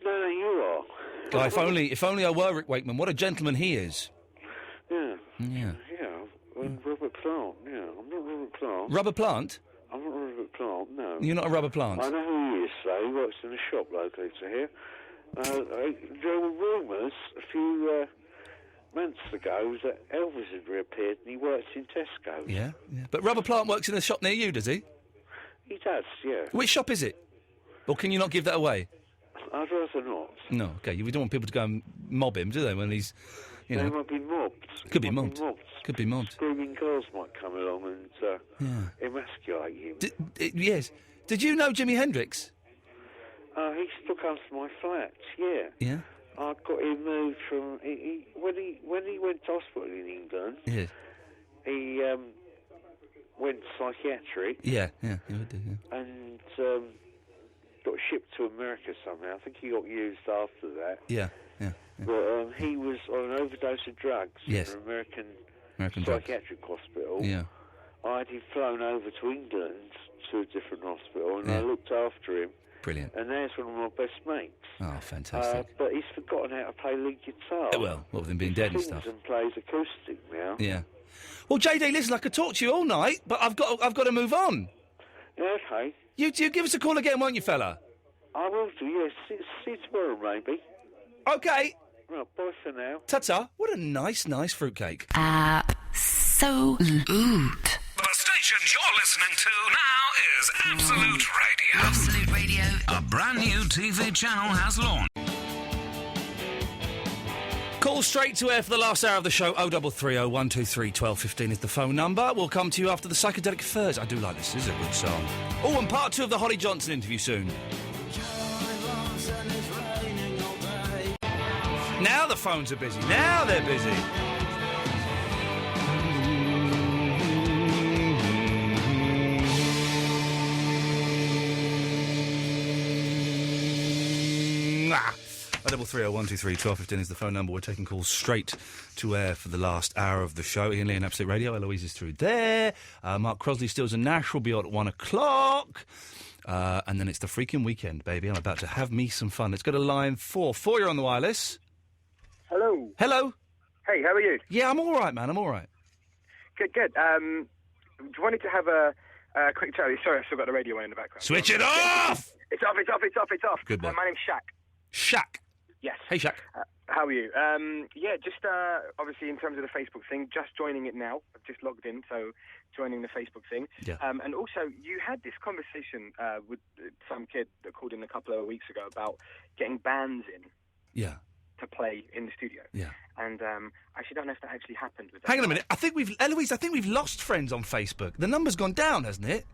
No, you are. God, if only I were Rick Wakeman. What a gentleman he is. Yeah. Yeah. And Robert Plant. Yeah, I'm not Robert Plant. Rubber Plant? I'm not Robert Plant. No. You're not a rubber plant. I know who he is, though. He works in a shop locally to here. There were rumours a few months ago that Elvis had reappeared and he works in Tesco. Yeah. But Rubber Plant works in a shop near you, does he? He does, yeah. Which shop is it? Or can you not give that away? I'd rather not. No, okay. We don't want people to go and mob him, do they, when he's, They might be mobbed. Could be mobbed. Could be mobbed. Screaming girls might come along and emasculate him. Yes. Did you know Jimi Hendrix? He stuck after my flat, yeah. Yeah. I got him moved from... when he went to hospital in England, Yes. he went psychiatric. Yeah, you would do, yeah. And got shipped to America somehow. I think he got used after that. Yeah. But he was on an overdose of drugs Yes. in an American drugs. psychiatric hospital. Yeah. I had him flown over to England to a different hospital, and Yeah. I looked after him. Brilliant. And now he's one of my best mates. Oh, fantastic. But he's forgotten how to play lead guitar. Well, with him being dead and He stuff. sings and plays acoustic now. Yeah. Well, JD, listen, I could talk to you all night, but I've got to move on. Yeah, okay. You give us a call again, won't you, fella? I will do, yes. See you tomorrow, maybe. Okay. Right, bye for now. Ta-ta. What a nice fruitcake. Absolute. The station you're listening to now is Absolute Radio. Absolute Radio. A brand new TV channel has launched. Call straight to air for the last hour of the show. 0330 123 1215 is the phone number. We'll come to you after the Psychedelic Furs. I do like this. This is a good song. Oh, and part 2 of the Holly Johnson interview soon. Now the phones are busy. Now they're busy. Mwah. 0330 123 1215 is the phone number. We're taking calls straight to air for the last hour of the show. Iain Lee and Absolute Radio. Eloise is through there. Mark Crosley, Stills and Nash will be on at 1 o'clock. And then it's the freaking weekend, baby. I'm about to have me some fun. Let's go to line 4. 4, you're on the wireless. Hello. Hello. Hey, how are you? Yeah, I'm all right, man. I'm all right. Good. Wanted to have a quick chat. Sorry, I still got the radio on in the background. Switch it off! It's off. Good boy. My name's Shaq. Shaq. Yes. Hey, Shaq. How are you? Just obviously in terms of the Facebook thing, just joining it now. I've just logged in, so joining the Facebook thing. Yeah. And also, you had this conversation with some kid that called in a couple of weeks ago about getting bands in. Yeah. To play in the studio. Yeah. And I actually don't know if that actually happened with that. Hang on a minute. Eloise, I think we've lost friends on Facebook. The number's gone down, hasn't it?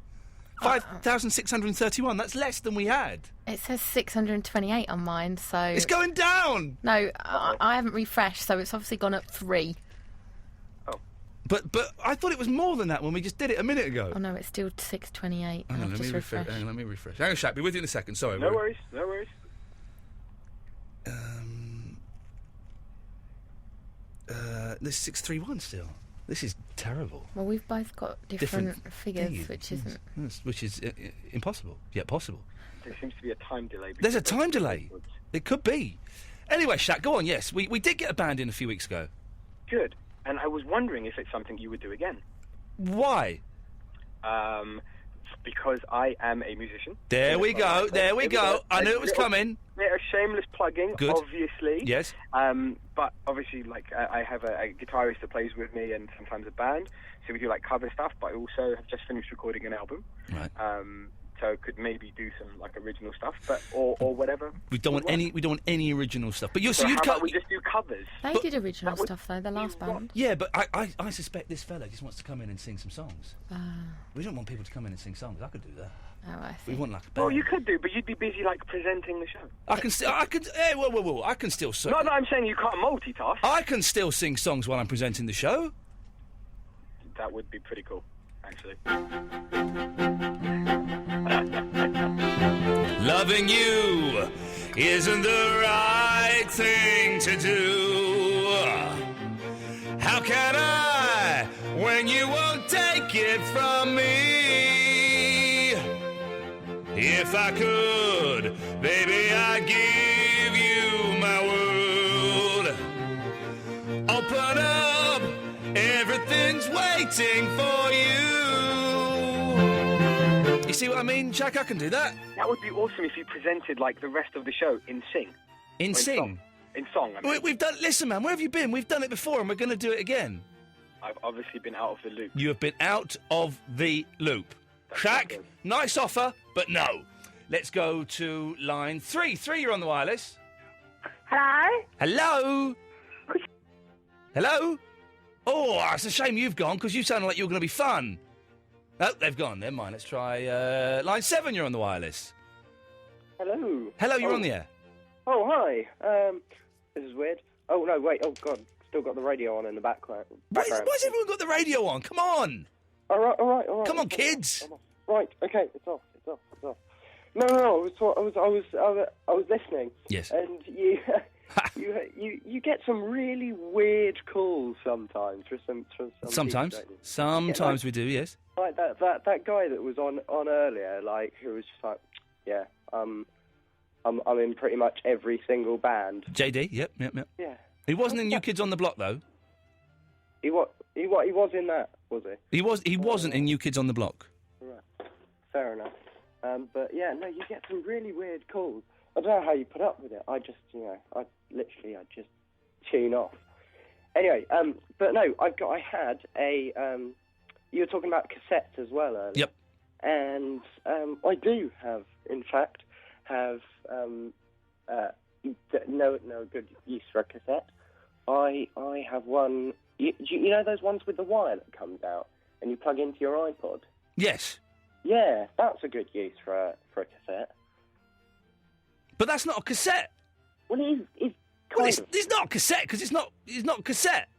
5,631. That's less than we had. It says 628 on mine, so... It's going down! No, I haven't refreshed, so it's obviously gone up 3. But I thought it was more than that when we just did it a minute ago. Oh, no, it's still 628. Hang on, let me refresh. Hang on, let me refresh. Hang on, Shaq, be with you in a second. Sorry. No worries. This is 631 still. This is terrible. Well, we've both got different figures, which isn't... Which is impossible, yet possible. There seems to be a time delay. There's a time delay. It could be. Anyway, Shaq, go on, yes. We did get a band in a few weeks ago. Good. And I was wondering if it's something you would do again. Why? Because I am a musician. There we go. I knew it was coming. Yeah, a shameless plugging, Good. Obviously. Yes. But obviously, I have a guitarist that plays with me and sometimes a band. So we do, cover stuff, but I also have just finished recording an album. Right. so could maybe do some like original stuff, but or whatever. We don't want any original stuff. But So how about we just do covers? They did original stuff though. The last band. Yeah, but I suspect this fella just wants to come in and sing some songs. We don't want people to come in and sing songs. I could do that. Oh, I see. We want like a band. Well, you could do, but you'd be busy like presenting the show. I can still. I can still sing. No, I'm saying you can't multitask. I can still sing songs while I'm presenting the show. That would be pretty cool, actually. Loving you isn't the right thing to do. How can I when you won't take it from me? If I could, baby, I'd give you my world. Open up, everything's waiting for you. You see what I mean, Jack? I can do that. That would be awesome if you presented like the rest of the show in sing. In sing? Song. In song. I mean. We've done. Listen, man, where have you been? We've done it before, and we're going to do it again. I've obviously been out of the loop. You have been out of the loop. Shaq, nice offer, but no. Let's go to line 3. 3, you're on the wireless. Hello? Hello? Hello? Oh, it's a shame you've gone, because you sounded like you were going to be fun. Oh, they've gone. Never mind. Let's try line 7, you're on the wireless. Hello. Hello, you're on the air. Oh, hi. This is weird. Oh, no, wait. Oh, God. Still got the radio on in the background. Why's everyone got the radio on? Come on. All right. Come on, kids. Right, okay. It's off. No. I was listening. Yes. And you get some really weird calls sometimes for some Sometimes. people, don't you? Sometimes we do, yes. Like that guy that was on earlier, like, who was just like, yeah, I'm in pretty much every single band. JD, yep. Yeah. He wasn't in New Kids on the Block, though. He was in that, was he? He wasn't in New Kids on the Block. Right. Fair enough. But yeah, no, you get some really weird calls. I don't know how you put up with it. I just, I just tune off. Anyway, but no, I had a. You were talking about cassettes as well earlier. Yep. And I do have, in fact, no good use for a cassette. I have one. You know those ones with the wire that comes out and you plug into your iPod? Yes. Yeah, that's a good use for a cassette. But that's not a cassette. Well, it's not a cassette because it's not cassette.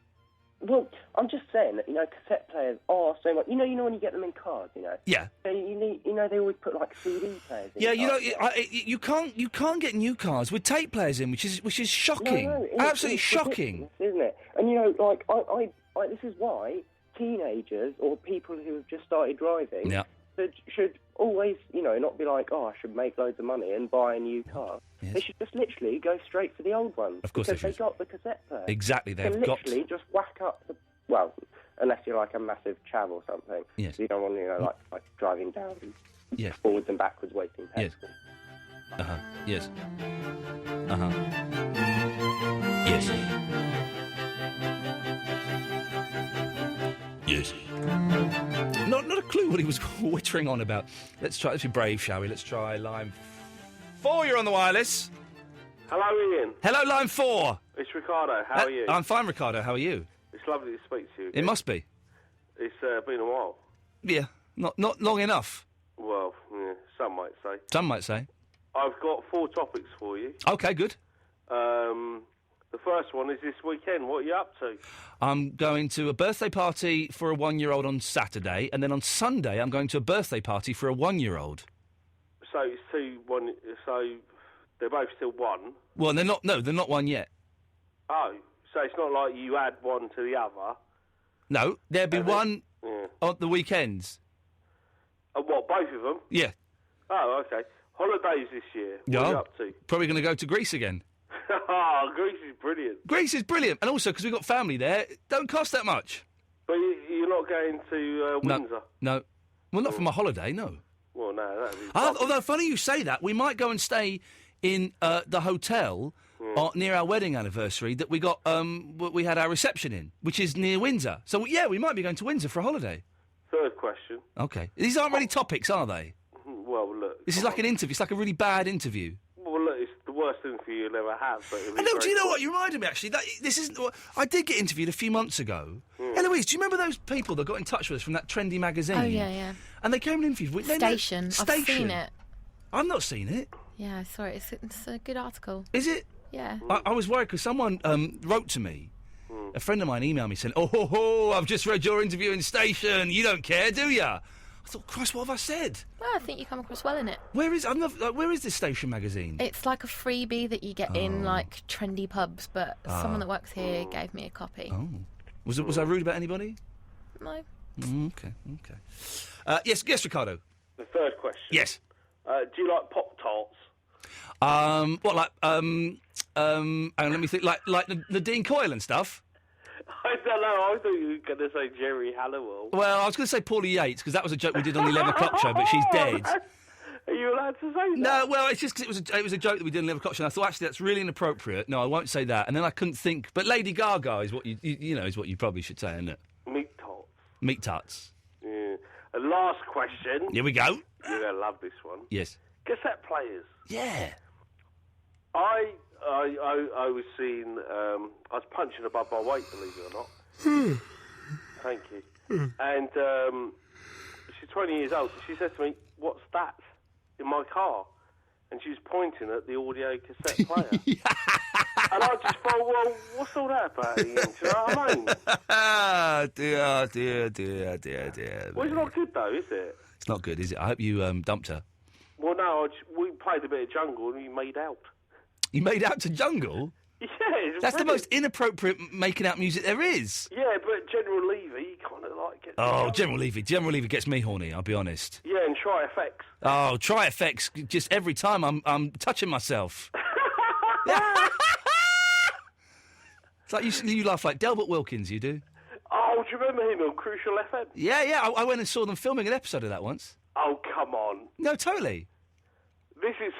Well, I'm just saying that cassette players are so much. You know when you get them in cars, Yeah. They they always put like CD players in. Yeah, you can't get new cars with tape players in, which is shocking. No, absolutely it's shocking, isn't it? And like I this is why teenagers or people who have just started driving should always, not be like, oh, I should make loads of money and buy a new car. Yes. They should just literally go straight for the old ones. Of course because they should. They got the cassette player. Exactly, they've got... literally just whack up the... Well, unless you're like a massive chav or something. Yes. So you don't want, like driving down yes. forwards and backwards wasting petrol. Yes. Uh-huh. Yes. Uh-huh. Yes. Yes. Not a clue what he was wittering on about. Let's be brave, shall we? Let's try line 4. You're on the wireless. Hello, Ian. Hello, line 4. It's Ricardo. How are you? I'm fine, Ricardo. How are you? It's lovely to speak to you. It must be. It's been a while. Yeah, not long enough. Well, yeah, some might say. Some might say. I've got 4 topics for you. Okay, good. The first one is this weekend. What are you up to? I'm going to a birthday party for a 1-year-old on Saturday, and then on Sunday I'm going to a birthday party for a 1-year-old. So it's 2, 1. So they're both still 1. Well, they're not. No, they're not 1 yet. Oh, so it's not like you add one to the other. No, there'll be one Yeah. on the weekends. What, both of them? Yeah. Oh, okay. Holidays this year. What are you up to? Probably going to go to Greece again. Oh, Greece is brilliant. Greece is brilliant, and also because we've got family there, it don't cost that much. But you're not going to Windsor? No. Well, not for my holiday, no. Well, no, that'd be... Although, funny you say that, we might go and stay in the hotel near our wedding anniversary that we got. We had our reception in, which is near Windsor. So, yeah, we might be going to Windsor for a holiday. Third question. Okay. These aren't really topics, are they? Well, Well, look. This is like an interview. It's like a really bad interview. Well, look, it's the worst interview you'll ever have. But it'll be No, do very you know cool. what? You reminded me, actually. This isn't... I did get interviewed a few months ago. Eloise, do you remember those people that got in touch with us from that trendy magazine? Oh, yeah. And they came and interviewed... Station. I've seen it. I've not seen it. Yeah, I saw it. It's a good article. Is it? Yeah. I was worried because someone wrote to me. A friend of mine emailed me saying, I've just read your interview in Station. You don't care, do ya? I thought, Christ, what have I said? Well, I think you come across well in it. Where is this Station magazine? It's like a freebie that you get in like trendy pubs, but someone that works here gave me a copy. Oh. Was I rude about anybody? No. Okay. Yes, Ricardo. The third question. Yes. Do you like Pop-Tarts? And let me think, like Nadine Coyle and stuff? I don't know, I thought you were going to say Jerry Halliwell. Well, I was going to say Paulie Yates, because that was a joke we did on the 11 o'clock show, but she's dead. Are you allowed to say that? No, well, it's just 'cause it was a joke that we did on the 11 o'clock show, and I thought, actually, that's really inappropriate. No, I won't say that. And then I couldn't think, but Lady Gaga is what is what you probably should say, isn't it? Meat tarts. Meat tarts. Yeah. And last question. Here we go. You're going to love this one. Yes. Cassette players. Yeah. I was seeing, I was punching above my weight, believe it or not. Thank you. And she's 20 years old. So she said to me, "What's that in my car?" And she was pointing at the audio cassette player. And I just thought, well, what's all that about, Ian? Do you know what I mean? Dear. Well, it's not good, though, is it? It's not good, is it? I hope you dumped her. Well, no, we played a bit of Jungle and we made out. You made out to Jungle? Yeah, it's That's the brilliant. most inappropriate making out music there is. Yeah, but General Levy kind of like gets... Oh, General Levy gets me horny, I'll be honest. Yeah, and Try FX. Oh, Try FX, just every time I'm touching myself. It's like you laugh like Delbert Wilkins, you do. Oh, do you remember him on Crucial FM? Yeah, I went and saw them filming an episode of that once. Oh, come on. No, totally. This is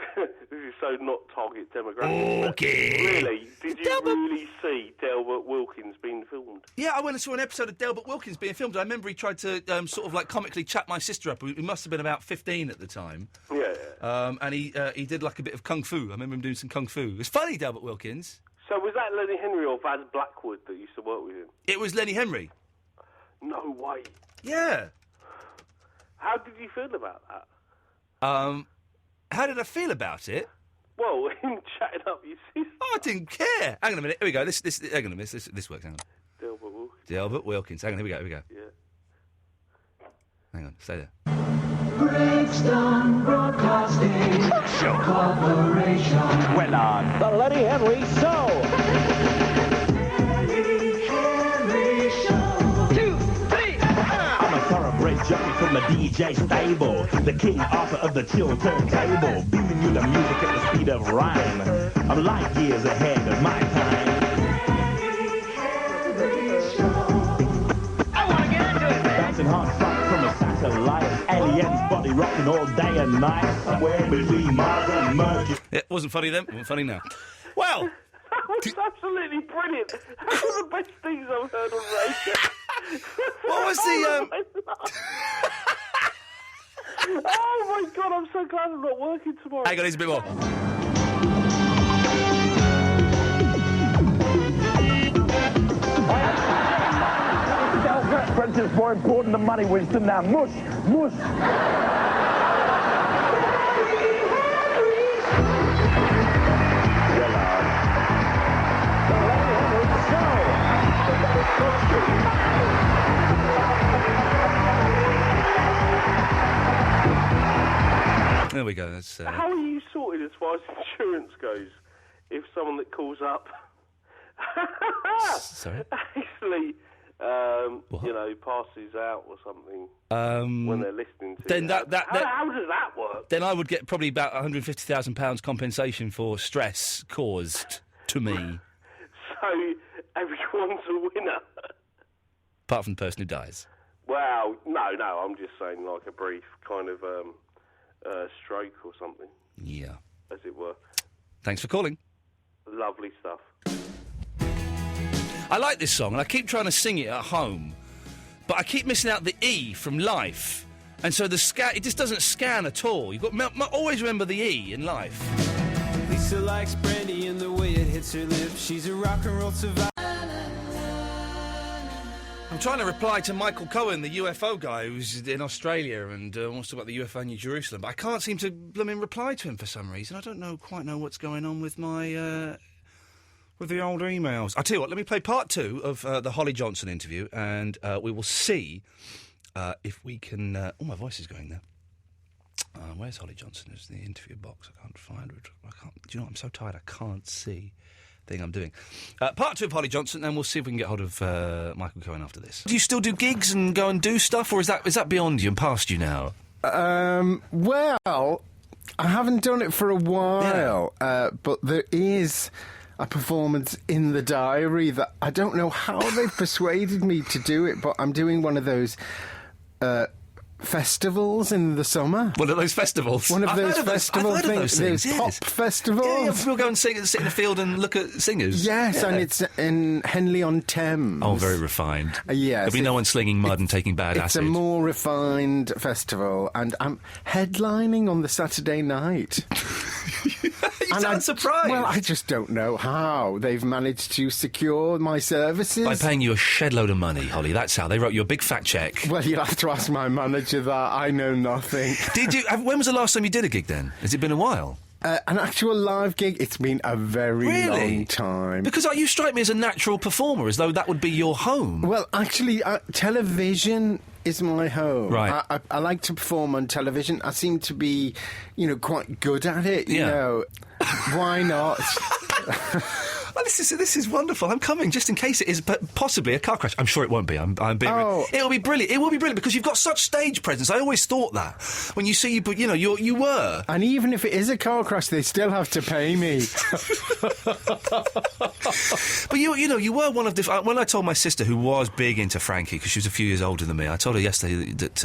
so not target demographic. Okay. Really? Did you really see Delbert Wilkins being filmed? Yeah, I went and saw an episode of Delbert Wilkins being filmed. I remember he tried to sort of like comically chat my sister up. He must have been about 15 at the time. Yeah. And he did like a bit of kung fu. I remember him doing some kung fu. It was funny, Delbert Wilkins. So was that Lenny Henry or Vaz Blackwood that used to work with him? It was Lenny Henry. No way. Yeah. How did you feel about that? How did I feel about it? Well, him chatting up your sister. Oh, I didn't care. Hang on a minute. Here we go. Hang on a minute. This works. Hang on. Delbert Wilkins. Delbert Wilkins. Hang on. Here we go. Yeah. Hang on. Stay there. Brixton Broadcasting Corporation. Well on the Lenny Henry Show. Lenny Henry Show. 2, 3. I'm a thoroughbred jockey from the DJ stable, the king author of the chill turntable, beaming you the music at the speed of rhyme. I'm light years ahead of my time. I want to get into it, man. Bouncing hard fire from a satellite, aliens body rocking all day and night, somewhere between Mars and Mercury. It wasn't funny then. Wasn't funny now. Well. That was absolutely brilliant. That's one of the best things I've heard on radio. What was the... Oh, my God, I'm so glad I'm not working tomorrow. Hang on, here's a bit more. Self-reference is more important than money wisdom now. Mush. There we go. That's, How are you sorted as far as insurance goes? If someone that calls up, Sorry? actually, passes out or something when they're listening to then you. that How does that work? Then I would get probably about £150,000 compensation for stress caused to me. So everyone's a winner. Apart from the person who dies. Well, no, I'm just saying like a brief kind of stroke or something. Yeah. As it were. Thanks for calling. Lovely stuff. I like this song, and I keep trying to sing it at home, but I keep missing out the E from life. And so it just doesn't scan at all. You've got always remember the E in life. Lisa likes brandy and the way it hits her lips. She's a rock and roll survivor. I'm trying to reply to Michael Cohen, the UFO guy who's in Australia and wants to talk about the UFO in New Jerusalem, but I can't seem to reply to him for some reason. I don't quite know what's going on with my with the old emails. I'll tell you what, let me play part 2 of the Holly Johnson interview, and we will see if we can... oh, my voice is going there. Where's Holly Johnson? Is the interview box? I can't find it. Do you know what? I'm so tired I can't see the thing I'm doing. Part 2 of Holly Johnson, and we'll see if we can get hold of Michael Cohen after this. Do you still do gigs and go and do stuff, or is that beyond you and past you now? Well, I haven't done it for a while, but there is a performance in the diary that I don't know how they've persuaded me to do it, but I'm doing one of those festivals in the summer. One of those festivals? One of those festival I've heard of those things, those pop festivals. Yeah, people go and sit in the field and look at singers. Yes, and it's in Henley-on-Thames. Oh, very refined. Yes. There'll be no one slinging mud and taking bad acid. It's a more refined festival, and I'm headlining on the Saturday night. You sound surprised. Well, I just don't know how they've managed to secure my services. By paying you a shed load of money, Holly. That's how. They wrote you a big fat cheque. Well, you'll have to ask my manager that. I know nothing. When was the last time you did a gig then? Has it been a while? An actual live gig? It's been a very long time. Because you strike me as a natural performer, as though that would be your home. Well, actually, television is my home. Right. I like to perform on television. I seem to be, quite good at it. You know, why not? Well, this is wonderful. I'm coming just in case it is possibly a car crash. I'm sure it won't be. I'm being. It'll be brilliant. It will be brilliant because you've got such stage presence. I always thought that when you see you were. And even if it is a car crash, they still have to pay me. But you were one of the. When I told my sister, who was big into Frankie because she was a few years older than me, I told her yesterday that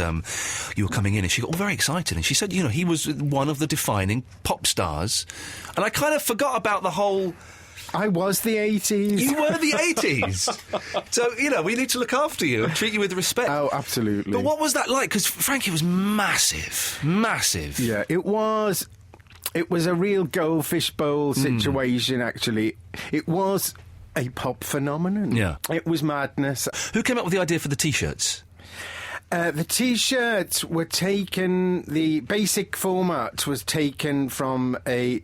you were coming in, and she got all very excited, and she said, he was one of the defining pop stars, and I kind of forgot about the whole. I was the 80s. You were the 80s. So, we need to look after you and treat you with respect. Oh, absolutely. But what was that like? Because Frankie was massive. Massive. Yeah, it was. It was a real goldfish bowl situation, actually. It was a pop phenomenon. Yeah. It was madness. Who came up with the idea for the T-shirts? The T-shirts were taken... The basic format was taken from the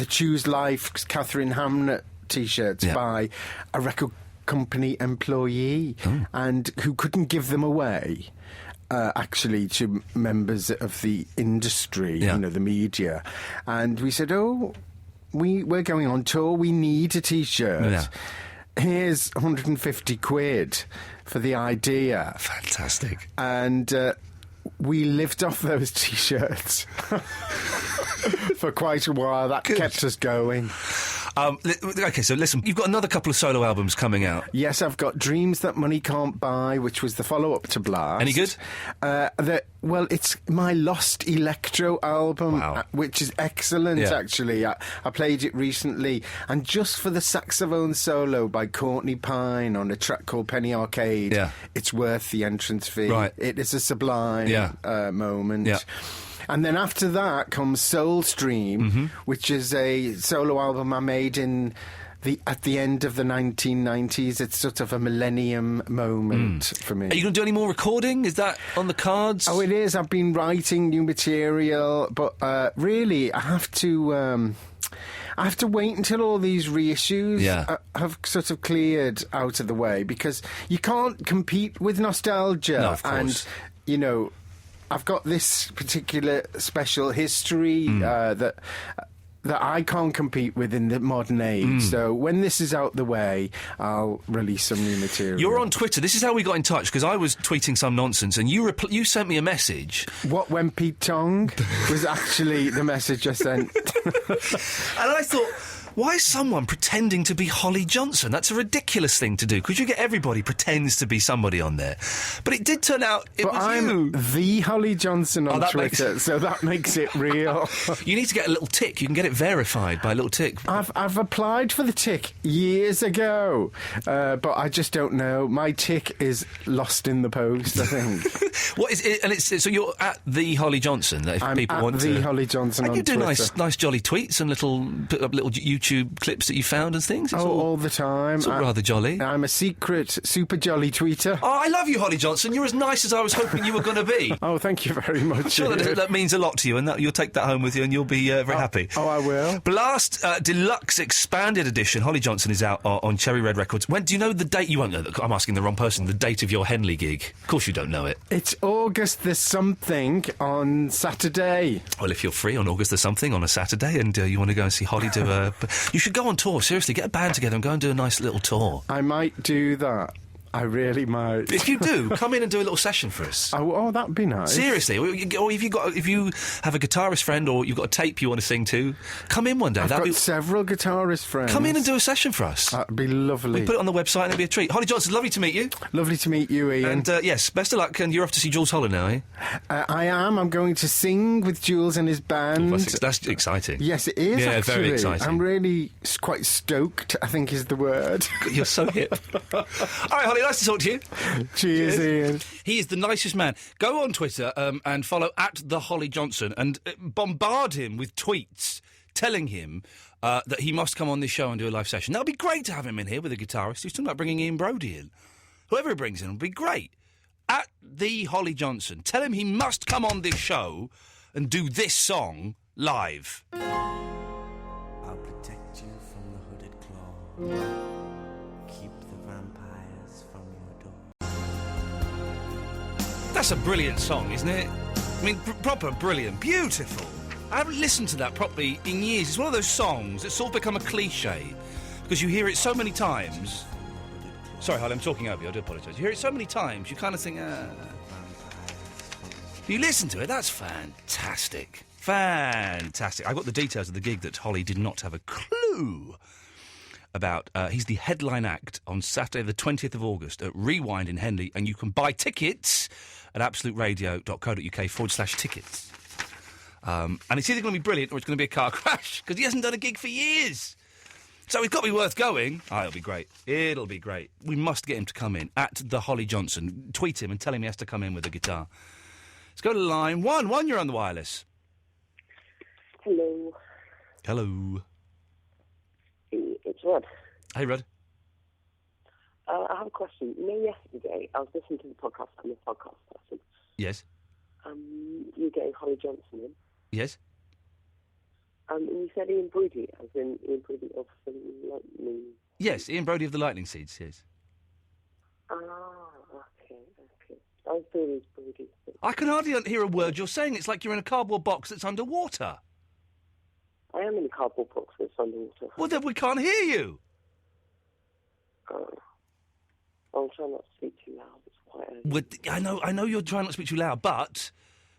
Choose Life Catherine Hamnett T-shirts by a record company employee and who couldn't give them away actually to members of the industry, the media. And we said, we're going on tour, we need a T-shirt. Yeah. Here's 150 quid for the idea. Fantastic. And we lived off those T-shirts for quite a while. That kept us going. OK, so listen, you've got another couple of solo albums coming out. Yes, I've got Dreams That Money Can't Buy, which was the follow-up to Blast. Any good? Well, it's my Lost Electro album, which is excellent, actually. I played it recently, and just for the saxophone solo by Courtney Pine on a track called Penny Arcade, it's worth the entrance fee. Right. It is a sublime moment. Yeah. And then after that comes Soulstream, which is a solo album I made at the end of the 1990s. It's sort of a millennium moment for me. Are you going to do any more recording? Is that on the cards? Oh, it is. I've been writing new material, but really, I have to wait until all these reissues have sort of cleared out of the way, because you can't compete with nostalgia. No, of course. And, I've got this particular special history that I can't compete with in the modern age. So when this is out the way, I'll release some new material. You're on Twitter. This is how we got in touch, because I was tweeting some nonsense, and you sent me a message. What when Pete Tong was actually the message I sent. And I thought, Why is someone pretending to be Holly Johnson? That's a ridiculous thing to do, because you get everybody pretends to be somebody on there. But it did turn out it was I'm you. the Holly Johnson on Twitter, so that makes it real. You need to get a little tick. You can get it verified by a little tick. I've applied for the tick years ago, but I just don't know. My tick is lost in the post, I think. What is it? And so you're at the Holly Johnson. That if I'm people at want the to, Holly Johnson and on you do Twitter. nice jolly tweets and put up little YouTube clips that you found and things. It's all the time. It's all rather jolly. I'm a secret, super jolly tweeter. Oh, I love you, Holly Johnson. You're as nice as I was hoping you were going to be. Oh, thank you very much. I'm sure that means a lot to you, and you'll take that home with you, and you'll be very happy. Oh, I will. Blast Deluxe Expanded Edition. Holly Johnson is out on Cherry Red Records. When do you know the date? You won't know. I'm asking the wrong person. The date of your Henley gig. Of course, you don't know it. It's August the something on Saturday. Well, if you're free on August the something on a Saturday, and you want to go and see Holly do you should go on tour. Seriously, get a band together and go and do a nice little tour. I might do that. I really might. If you do, come in and do a little session for us. Oh, that'd be nice. Seriously, or if you have a guitarist friend or you've got a tape you want to sing to, come in one day. I've got several guitarist friends. Come in and do a session for us. That'd be lovely. We put it on the website and it'll be a treat. Holly Johnson, lovely to meet you. Lovely to meet you, Ian. And yes, best of luck. And you're off to see Jules Holland now, eh? I am. I'm going to sing with Jules and his band. That's exciting. Yes, it is. Yeah, actually. very exciting. I'm really quite stoked, I think is the word. You're so hip. All right, Holly, nice to talk to you. Cheers, Ian. He is the nicest man. Go on Twitter and follow @TheHollyJohnson and bombard him with tweets telling him that he must come on this show and do a live session. That would be great to have him in here with a guitarist. He's talking about bringing Ian Brody in. Whoever he brings in would be great. @TheHollyJohnson. Tell him he must come on this show and do this song live. I'll protect you from the hooded claw. That's a brilliant song, isn't it? I mean, proper brilliant, beautiful. I haven't listened to that properly in years. It's one of those songs that's sort of become a cliche because you hear it so many times. Sorry, Holly, I'm talking over you. I do apologise. You hear it so many times, you kind of think, You listen to it, that's fantastic. Fantastic. I got the details of the gig that Holly did not have a clue about. He's the headline act on Saturday the 20th of August at Rewind in Henley, and you can buy tickets at absoluteradio.co.uk/tickets. And it's either going to be brilliant or it's going to be a car crash, because he hasn't done a gig for years. So it's got to be worth going. Oh, it'll be great. It'll be great. We must get him to come in. @TheHollyJohnson. Tweet him and tell him he has to come in with a guitar. Let's go to line one. One, you're on the wireless. Hello. Hello. It's Rod. Hey, Rod. I have a question. You know, yesterday I was listening to the podcast. I'm a podcast person. Yes. You're getting Holly Johnson in. Yes. And you said Ian Brody, as in Ian Brody of the Lightning. Yes, Ian Brody of the Lightning Seeds, yes. Okay. I thought it was Brody. I can hardly hear a word you're saying. It's like you're in a cardboard box that's underwater. I am in a cardboard box that's underwater. Well, then we can't hear you. I'm trying not to speak too loud. It's quite early. I know you're trying not to speak too loud, but...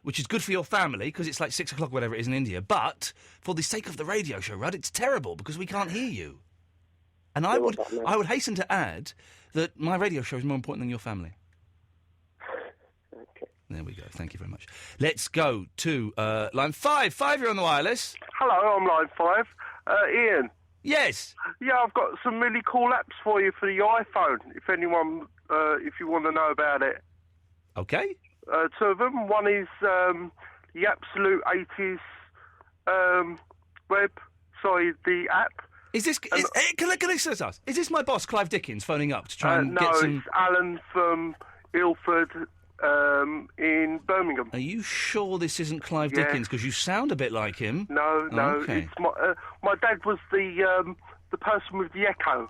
which is good for your family, because it's like 6 o'clock, whatever it is in India, but for the sake of the radio show, Rudd, it's terrible, because we can't hear you. And I would hasten to add that my radio show is more important than your family. Okay. There we go. Thank you very much. Let's go to line 5. 5, you're on the wireless. Hello, I'm line 5. Ian. Yes. Yeah, I've got some really cool apps for you for the iPhone, if you want to know about it. Okay. 2 of them. One is the Absolute 80s the app. Is this... can I say this? Is this my boss, Clive Dickens, phoning up to try and get some... No, it's Alan from Ilford in Birmingham. Are you sure this isn't Clive Dickens? Because you sound a bit like him. No. Okay. It's my dad was the person with the echo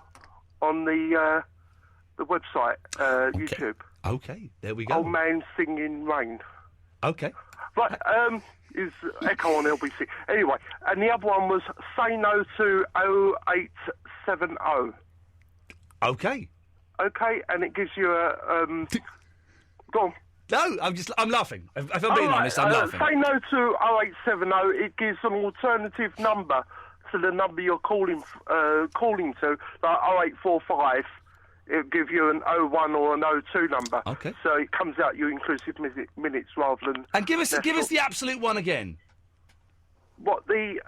on the website, YouTube. Okay, there we go. Old Man Singing Rain. Okay. Right, is Echo on LBC. Anyway, and the other one was Say No to 0870. Okay. Okay, and it gives you a... Go on. No, I'm laughing. If I'm being honest, I'm laughing. Say No to 0870, it gives an alternative number to the number you're calling to, like 0845. It'll give you an 01 or an 02 number. Okay. So it comes out your inclusive minutes rather than... And give us the absolute one again. What, the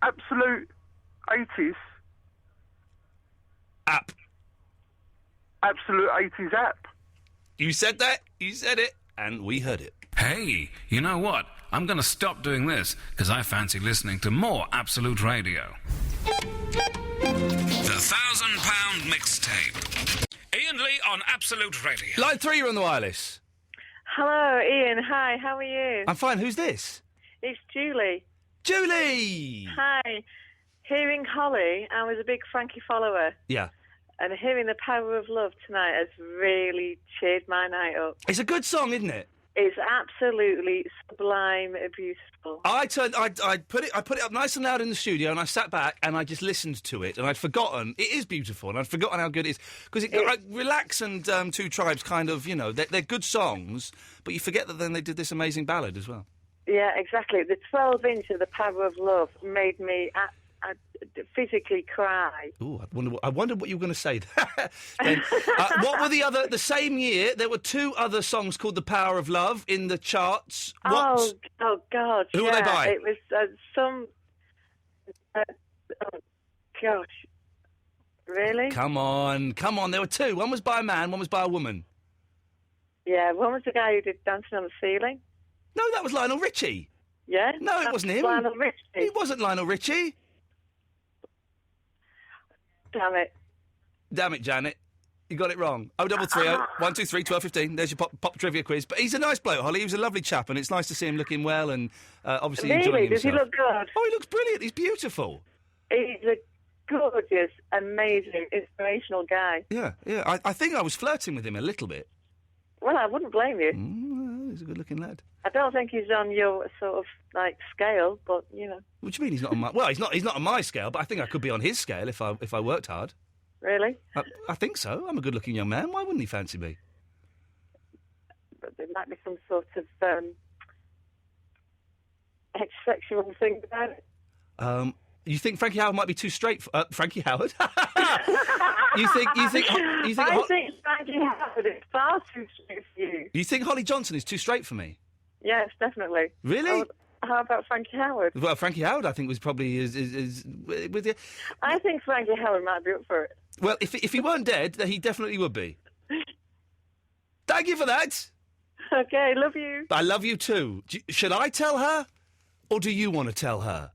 absolute 80s? App. Absolute 80s app. You said that, you said it, and we heard it. Hey, you know what? I'm going to stop doing this because I fancy listening to more Absolute Radio. The £1,000 mixtape. Iain Lee on Absolute Radio. Line 3, you're on the wireless. Hello, Ian. Hi, how are you? I'm fine. Who's this? It's Julie. Julie! Hi. Hearing Holly, I was a big Frankie follower, Yeah. and hearing The Power of Love tonight has really cheered my night up. It's a good song, isn't it? It's absolutely sublime, beautiful. I put it up nice and loud in the studio, and I sat back and I just listened to it, and I'd forgotten it is beautiful, and I'd forgotten how good it is because Relax and Two Tribes kind of, you know, they're good songs, but you forget that then they did this amazing ballad as well. Yeah, exactly. The 12-inch of The Power of Love made me physically cry. Ooh, I wonder what you were going to say. Then, what were the same year, there were 2 other songs called The Power of Love in the charts. Oh, God. Who were they by? It was some... oh, gosh. Really? Come on. There were 2. One was by a man, one was by a woman. Yeah, one was the guy who did Dancing on the Ceiling. No, that was Lionel Richie. Yeah? No, it wasn't him. Lionel Richie. It wasn't Lionel Richie. Damn it, Janet. You got it wrong. 0330 123 1215. There's your pop trivia quiz. But he's a nice bloke, Holly. He was a lovely chap, and it's nice to see him looking well and obviously enjoying himself. Does he look good? Oh, he looks brilliant. He's beautiful. He's a gorgeous, amazing, inspirational guy. Yeah. I think I was flirting with him a little bit. Well, I wouldn't blame you. He's a good-looking lad. I don't think he's on your sort of scale, but you know. What do you mean he's not on my? Well, he's not on my scale, but I think I could be on his scale if I worked hard. Really? I think so. I'm a good-looking young man. Why wouldn't he fancy me? But there might be some sort of sexual thing about it. You think Frankie Howard might be too straight? Frankie Howard? You think? I think Frankie Howard is far too straight for you. You think Holly Johnson is too straight for me? Yes, definitely. Really? How about Frankie Howard? Well, Frankie Howard, I think, was probably is with you. I think Frankie Howard might be up for it. Well, if he weren't dead, then he definitely would be. Thank you for that. Okay, love you. I love you too. Should I tell her, or do you want to tell her,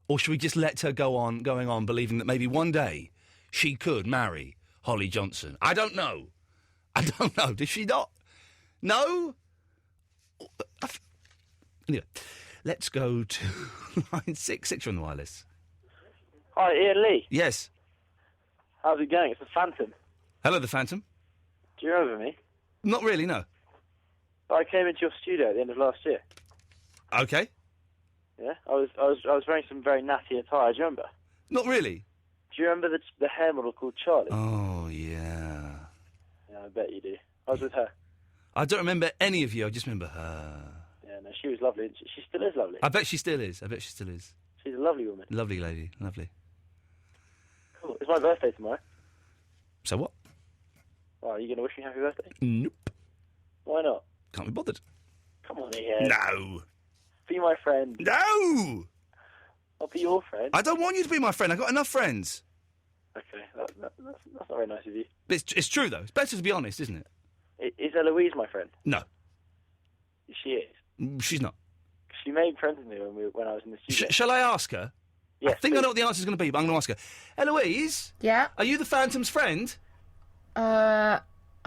or should we just let her going on, believing that maybe one day she could marry Holly Johnson? I don't know. Did she not? No. Anyway, let's go to line 6. You're on the wireless. Hi, Iain Lee. Yes. How's it going? It's the Phantom. Hello, the Phantom. Do you remember me? Not really, no. I came into your studio at the end of last year. Okay. Yeah, I was wearing some very natty attire. Do you remember? Not really. Do you remember the hair model called Charlie? Oh yeah. Yeah, I bet you do. I was with her. I don't remember any of you. I just remember her. Yeah, no, she was lovely. She still is lovely. I bet she still is. She's a lovely woman. Lovely lady. Lovely. Cool. It's my birthday tomorrow. So what? Oh, are you going to wish me happy birthday? Nope. Why not? Can't be bothered. Come on, Ian. No. Be my friend. No! I'll be your friend. I don't want you to be my friend. I've got enough friends. Okay, that's not very nice of you. It's true, though. It's better to be honest, isn't it? Is Eloise my friend? No. She is. She's not. She made friends with me when I was in the studio. Shall I ask her? Yes, I think I know what the answer's going to be, but I'm going to ask her. Eloise? Yeah? Are you the Phantom's friend? I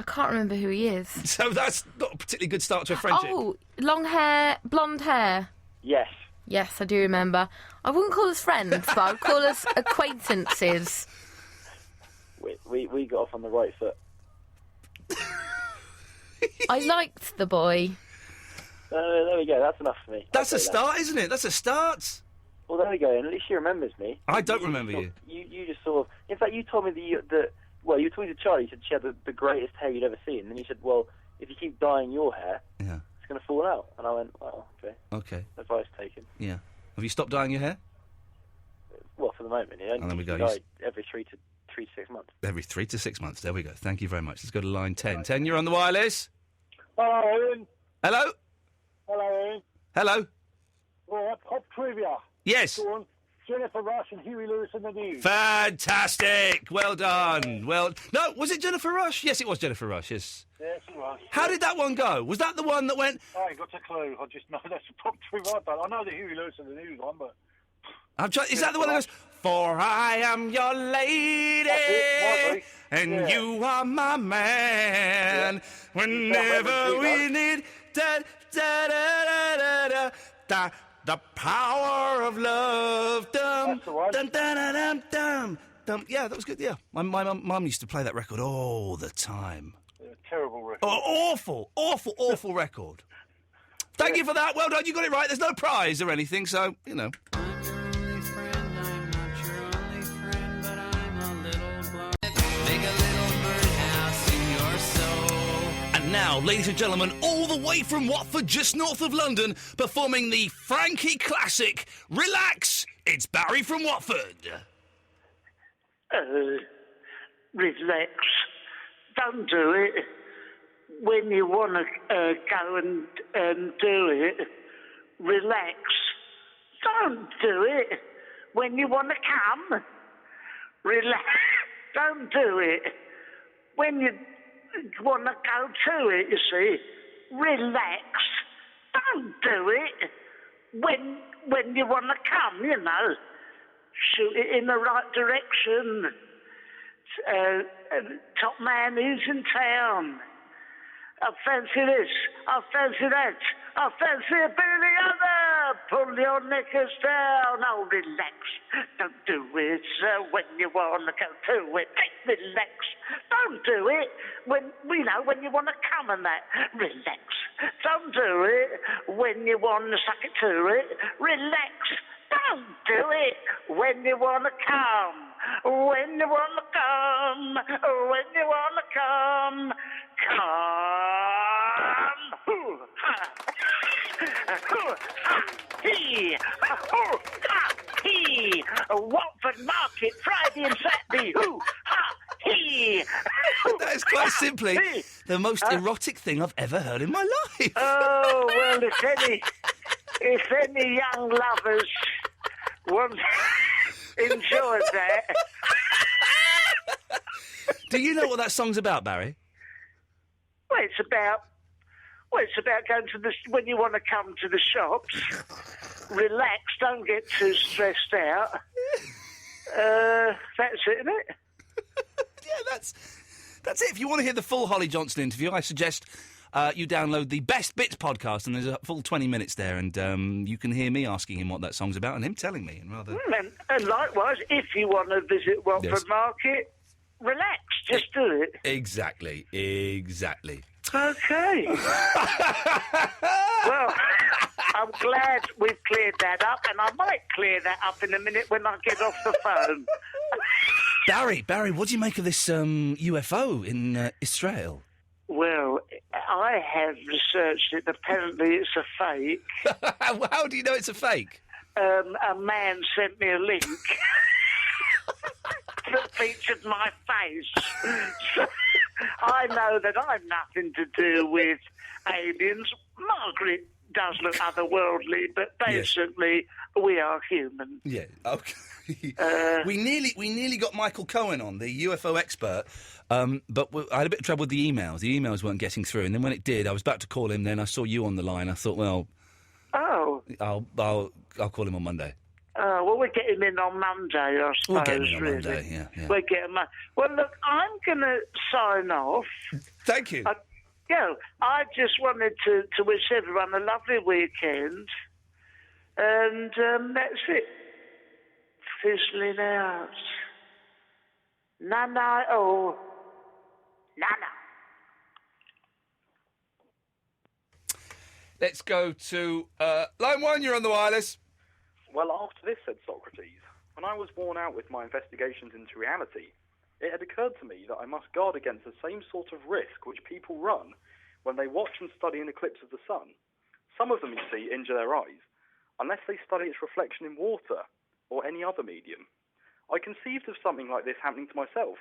can't remember who he is. So that's not a particularly good start to a friendship. Oh, long hair, blonde hair. Yes. Yes, I do remember. I wouldn't call us friends, but I'd call us acquaintances. We got off on the right foot. I liked the boy. There we go. That's enough for me. That's a start, isn't it? That's a start. Well, there we go. And at least she remembers me. I don't remember you. You just sort of... In fact, you told me that well, you were talking to Charlie, you said she had the greatest hair you'd ever seen. And then you said, well, if you keep dyeing your hair, it's going to fall out. And I went, oh, okay. Okay. Advice taken. Yeah. Have you stopped dyeing your hair? Well, for the moment. It only And then we go, like every 3 to 6 months. Every 3 to 6 months. There we go. Thank you very much. Let's go to line 10. 10, you're on the wireless. Hello, Ian. Hello? Hello, Ian. Hello? Right, pop trivia. Yes. Go on. Jennifer Rush and Huey Lewis in the News. Fantastic. Well done. Well, no, was it Jennifer Rush? Yes, it was Jennifer Rush, yes. Yes, it was. How did that one go? Was that the one that went... I ain't got a clue. I just know that's a pop trivia. I know the Huey Lewis in the News one, but... Is that the one that goes, for I am your lady, and you are my man, whenever we need the power of love. Dum, dum, dum, dum, dum, dum. Yeah, that was good, yeah. My mum used to play that record all the time. Terrible record. Oh, awful record. Thank you for that. Well done. You got it right. There's no prize or anything, so, you know. Now, ladies and gentlemen, all the way from Watford, just north of London, performing the Frankie classic, Relax, it's Barry from Watford. Relax. Don't do it when you want to go and do it. Relax. Don't do it when you want to come. Relax. Don't do it when you want to go to it, you see. Relax. Don't do it when you want to come, you know. Shoot it in the right direction. Top man is in town. I fancy this. I fancy that. I fancy a bit of the other. Pull your knickers down. Oh, relax. Don't do it when you want to go to it. Relax. Don't do it when you want to come and that. Relax. Don't do it when you want to suck it to it. Relax. Don't do it when you want to come. When you want to come. When you want to come. Come. He. Watford Market, Friday and Saturday. He. That is quite simply the most erotic thing I've ever heard in my life. Oh, well, if any young lovers want enjoy that. Do you know what that song's about, Barry? Well, it's about going to when you want to come to the shops. Relax, don't get too stressed out. That's it, isn't it? Yeah, that's it. If you want to hear the full Holly Johnson interview, I suggest you download the Best Bits podcast, and there's a full 20 minutes there, and you can hear me asking him what that song's about, and him telling me. And likewise, if you want to visit Watford Market, relax, just do it. Exactly. Okay. Well, I'm glad we've cleared that up, and I might clear that up in a minute when I get off the phone. Barry, what do you make of this UFO in Israel? Well, I have researched it. Apparently, it's a fake. How do you know it's a fake? A man sent me a link that featured my face. So I know that I'm nothing to do with aliens. Margaret does look otherworldly, but basically we are human. Yeah, okay. We nearly got Michael Cohen on, the UFO expert, but I had a bit of trouble with the emails. The emails weren't getting through, and then when it did, I was about to call him. Then I saw you on the line. I thought, well, I'll call him on Monday. Well, we'll get him in on Monday, I suppose. We'll get him in on really. Monday. Yeah. We'll get him. Well, look, I'm going to sign off. Thank you. I just wanted to wish everyone a lovely weekend, and that's it. Fizzling out. Nana, oh. Nana. Let's go to line 1, you're on the wireless. Well, after this, said Socrates, when I was worn out with my investigations into reality, it had occurred to me that I must guard against the same sort of risk which people run when they watch and study an eclipse of the sun. Some of them, you see, injure their eyes, unless they study its reflection in water or any other medium. I conceived of something like this happening to myself,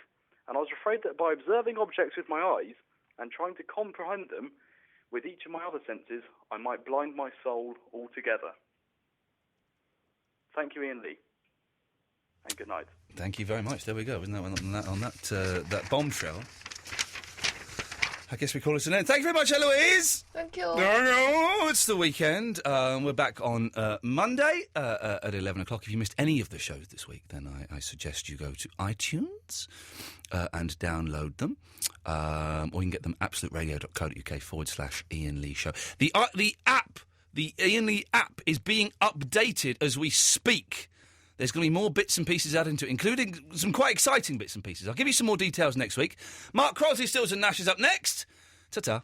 and I was afraid that by observing objects with my eyes and trying to comprehend them with each of my other senses, I might blind my soul altogether. Thank you, Iain Lee, and good night. Thank you very much. There we go. Isn't that on that bombshell? I guess we call it an end. Thank you very much, Eloise. Thank you. No, it's the weekend. We're back on Monday at 11 o'clock. If you missed any of the shows this week, then I suggest you go to iTunes and download them. Or you can get them at absoluteradio.co.uk/Iain Lee Show. The app, the Iain Lee app, is being updated as we speak. There's going to be more bits and pieces added into it, including some quite exciting bits and pieces. I'll give you some more details next week. Mark Crosby, Stills and Nash is up next. Ta-ta.